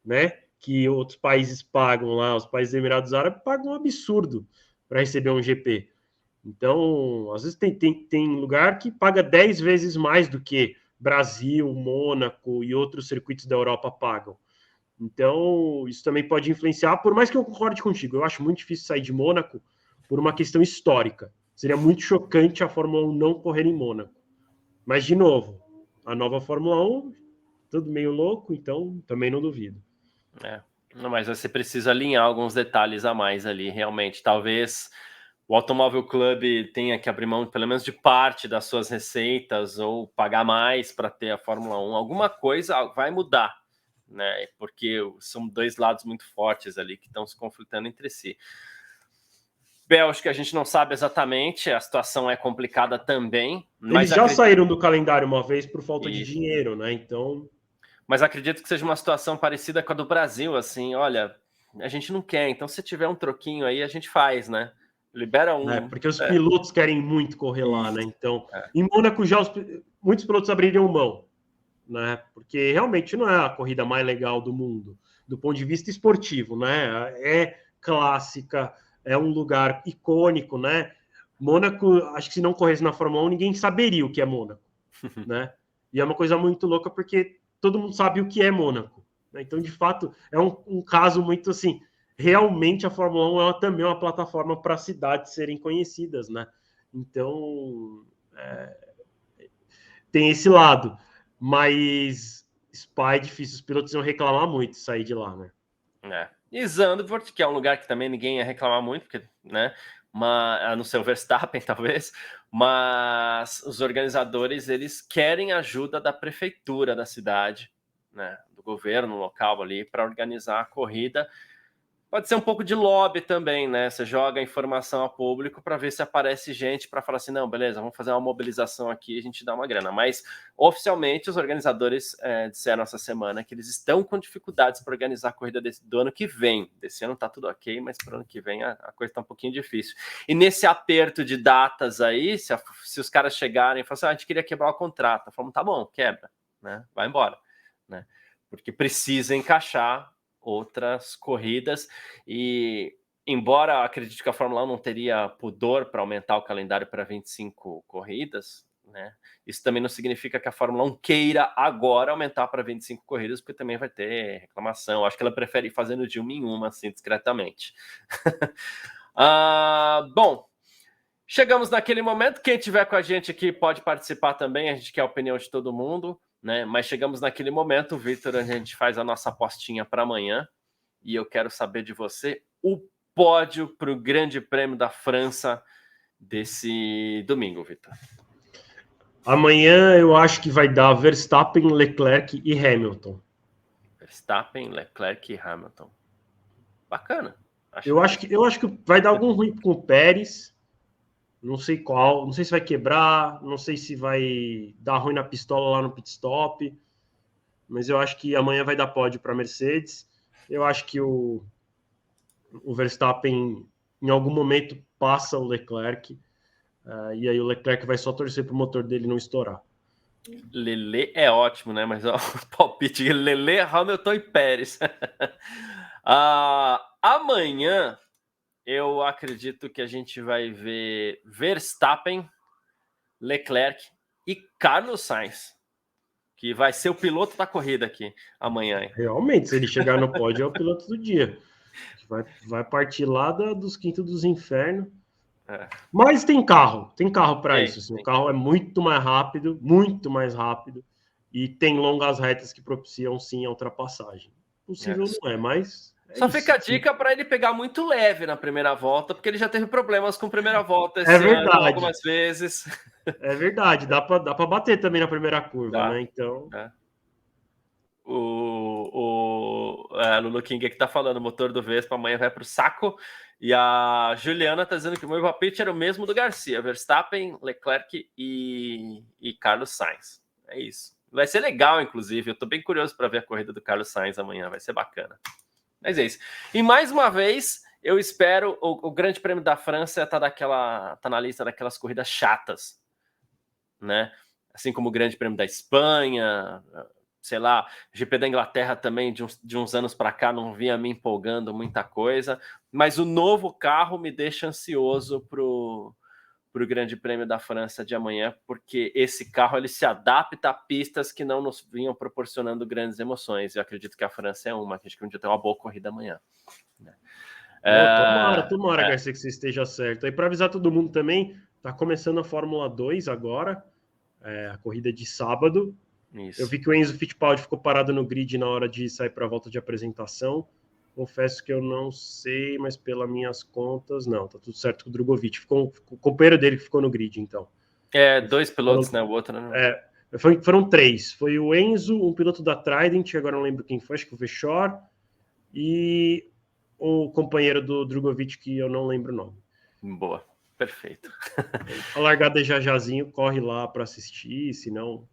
né, que outros países pagam lá. Os países dos Emirados Árabes pagam um absurdo para receber um GP. Então, às vezes tem lugar que paga 10 vezes mais do que Brasil, Mônaco e outros circuitos da Europa pagam. Então, isso também pode influenciar, por mais que eu concorde contigo. Eu acho muito difícil sair de Mônaco por uma questão histórica. Seria muito chocante a Fórmula 1 não correr em Mônaco. Mas, de novo, a nova Fórmula 1, tudo meio louco, então também não duvido. Mas você precisa alinhar alguns detalhes a mais ali, realmente. Talvez o Automóvel Club tenha que abrir mão, pelo menos, de parte das suas receitas, ou pagar mais para ter a Fórmula 1. Alguma coisa vai mudar, né? Porque são dois lados muito fortes ali que estão se conflitando entre si. Bélgica, a gente não sabe exatamente, a situação é complicada também. Eles já saíram do calendário uma vez por falta de dinheiro, né? Então. Mas acredito que seja uma situação parecida com a do Brasil, assim, olha, a gente não quer, então se tiver um troquinho aí, a gente faz, né? Libera um. Porque os pilotos querem muito correr lá, né? Então, em Mônaco já muitos pilotos abririam mão, né? Porque realmente não é a corrida mais legal do mundo, do ponto de vista esportivo, né? É clássica, é um lugar icônico, né? Mônaco, acho que se não corresse na Fórmula 1, ninguém saberia o que é Mônaco, né? E é uma coisa muito louca porque todo mundo sabe o que é Mônaco, né? Então, de fato, é um caso muito assim. Realmente a Fórmula 1 é também uma plataforma para cidades serem conhecidas, né? Então, tem esse lado. Mas Spa é difícil, os pilotos iam reclamar muito de sair de lá, né? E Zandvoort, que é um lugar que também ninguém ia reclamar muito, porque, né? A não ser o Verstappen, talvez, mas os organizadores, eles querem ajuda da prefeitura da cidade, né, do governo local ali, para organizar a corrida. Pode ser um pouco de lobby também, né? Você joga a informação a público para ver se aparece gente para falar assim, não, beleza, vamos fazer uma mobilização aqui e a gente dá uma grana. Mas, oficialmente, os organizadores disseram essa semana que eles estão com dificuldades para organizar a corrida do ano que vem. Desse ano tá tudo ok, mas para o ano que vem a coisa está um pouquinho difícil. E nesse aperto de datas aí, se os caras chegarem e falarem assim, a gente queria quebrar o contrato, falamos, tá bom, quebra, né? Vai embora, né? Porque precisa encaixar outras corridas, e embora acredite que a Fórmula 1 não teria pudor para aumentar o calendário para 25 corridas, né? Isso também não significa que a Fórmula 1 queira agora aumentar para 25 corridas, porque também vai ter reclamação. Acho que ela prefere ir fazendo de uma em uma, assim, discretamente. Bom, chegamos naquele momento. Quem tiver com a gente aqui pode participar também, a gente quer a opinião de todo mundo, né? Mas chegamos naquele momento, Victor, a gente faz a nossa apostinha para amanhã e eu quero saber de você o pódio para o Grande Prêmio da França desse domingo, Victor. Amanhã eu acho que vai dar Verstappen, Leclerc e Hamilton. Verstappen, Leclerc e Hamilton. Bacana. Eu acho que vai dar algum ruim com o Pérez. Não sei qual, não sei se vai quebrar, não sei se vai dar ruim na pistola lá no pit stop, mas eu acho que amanhã vai dar pódio para a Mercedes. Eu acho que o Verstappen em algum momento passa o Leclerc, e aí o Leclerc vai só torcer para o motor dele não estourar. Lele é ótimo, né? Mas ó, o palpite Lele, Hamilton e Pérez. Amanhã eu acredito que a gente vai ver Verstappen, Leclerc e Carlos Sainz, que vai ser o piloto da corrida aqui amanhã. Hein? Realmente, se ele chegar no pódio, é o piloto do dia. Vai partir lá dos quintos dos infernos. Mas tem carro para isso. Assim, o carro é muito mais rápido, e tem longas retas que propiciam sim a ultrapassagem. Possível não é, mas só fica a dica para ele pegar muito leve na primeira volta, porque ele já teve problemas com primeira volta esse ano algumas vezes. É verdade, dá para bater também na primeira curva, né? Então. O Lulu King aqui tá falando, o motor do Vespa amanhã vai pro saco. E a Juliana tá dizendo que o meu palpite era o mesmo do Garcia: Verstappen, Leclerc e Carlos Sainz. É isso. Vai ser legal, inclusive. Eu tô bem curioso para ver a corrida do Carlos Sainz amanhã, vai ser bacana. Mas é isso. E mais uma vez, eu espero o Grande Prêmio da França tá na lista daquelas corridas chatas, né? Assim como o Grande Prêmio da Espanha, sei lá, GP da Inglaterra também, de uns anos para cá, não vinha me empolgando muita coisa, mas o novo carro me deixa ansioso pro Grande Prêmio da França de amanhã, porque esse carro ele se adapta a pistas que não nos vinham proporcionando grandes emoções. Eu acredito que a França é uma, que a gente vai ter uma boa corrida amanhã. Tomara, Garcia, que você esteja certo. Aí, para avisar todo mundo também, tá começando a Fórmula 2 agora, a corrida de sábado. Isso. Eu vi que o Enzo Fittipaldi ficou parado no grid na hora de sair para a volta de apresentação. Confesso que eu não sei, mas pelas minhas contas, não. Tá tudo certo com o Drogovic. Ficou o companheiro dele que ficou no grid, então. Dois pilotos, né? O outro, né? Foram três. Foi o Enzo, um piloto da Trident, agora não lembro quem foi, acho que o Vechor, e o companheiro do Drogovic, que eu não lembro o nome. Boa, perfeito. A largada é jazinho, corre lá para assistir, se não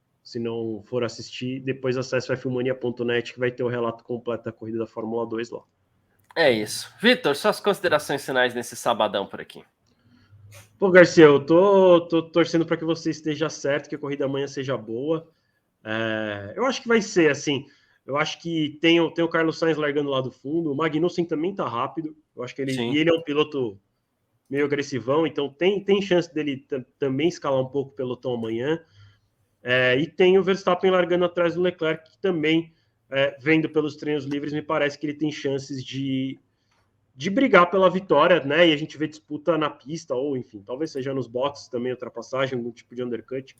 for assistir, depois acesse o F1mania.net que vai ter o relato completo da corrida da Fórmula 2 lá. É isso. Vitor, suas considerações finais nesse sabadão por aqui. Pô, Garcia, eu tô torcendo para que você esteja certo, que a corrida amanhã seja boa. Eu acho que vai ser assim. Eu acho que tem o Carlos Sainz largando lá do fundo. O Magnussen também tá rápido. Eu acho que ele é um piloto meio agressivão, então tem chance dele também escalar um pouco o pelotão amanhã. E tem o Verstappen largando atrás do Leclerc, que também, vendo pelos treinos livres, me parece que ele tem chances de brigar pela vitória, né? E a gente vê disputa na pista, ou enfim, talvez seja nos boxes também, ultrapassagem, algum tipo de undercut.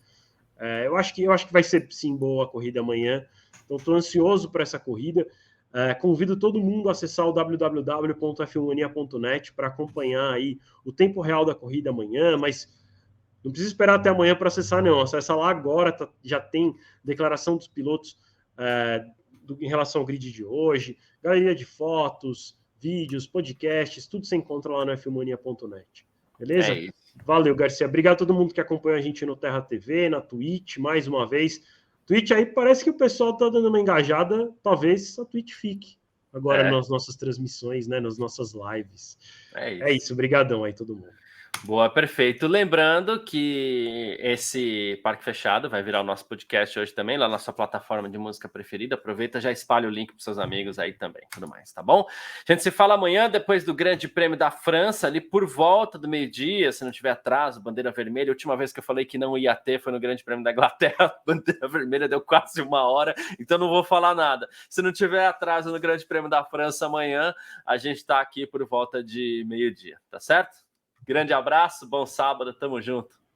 Eu acho que vai ser sim boa a corrida amanhã. Então estou ansioso para essa corrida. Convido todo mundo a acessar o www.f1mania.net para acompanhar aí o tempo real da corrida amanhã, mas não precisa esperar até amanhã para acessar, não. Acessa lá agora, já tem declaração dos pilotos em relação ao grid de hoje, galeria de fotos, vídeos, podcasts, tudo você encontra lá no f1mania.net. Beleza? É isso. Valeu, Garcia. Obrigado a todo mundo que acompanha a gente no Terra TV, na Twitch, mais uma vez. Twitch aí parece que o pessoal tá dando uma engajada, talvez a Twitch fique agora nas nossas transmissões, né, nas nossas lives. É isso, obrigadão aí todo mundo. Boa, perfeito. Lembrando que esse Parque Fechado vai virar o nosso podcast hoje também, lá na sua plataforma de música preferida. Aproveita, já espalha o link para seus amigos aí também, tudo mais, tá bom? A gente se fala amanhã, depois do Grande Prêmio da França, ali por volta do meio-dia, se não tiver atraso, bandeira vermelha. A última vez que eu falei que não ia ter foi no Grande Prêmio da Inglaterra, bandeira vermelha deu quase 1 hora, então não vou falar nada. Se não tiver atraso no Grande Prêmio da França amanhã, a gente tá aqui por volta de meio-dia, tá certo? Grande abraço, bom sábado, tamo junto.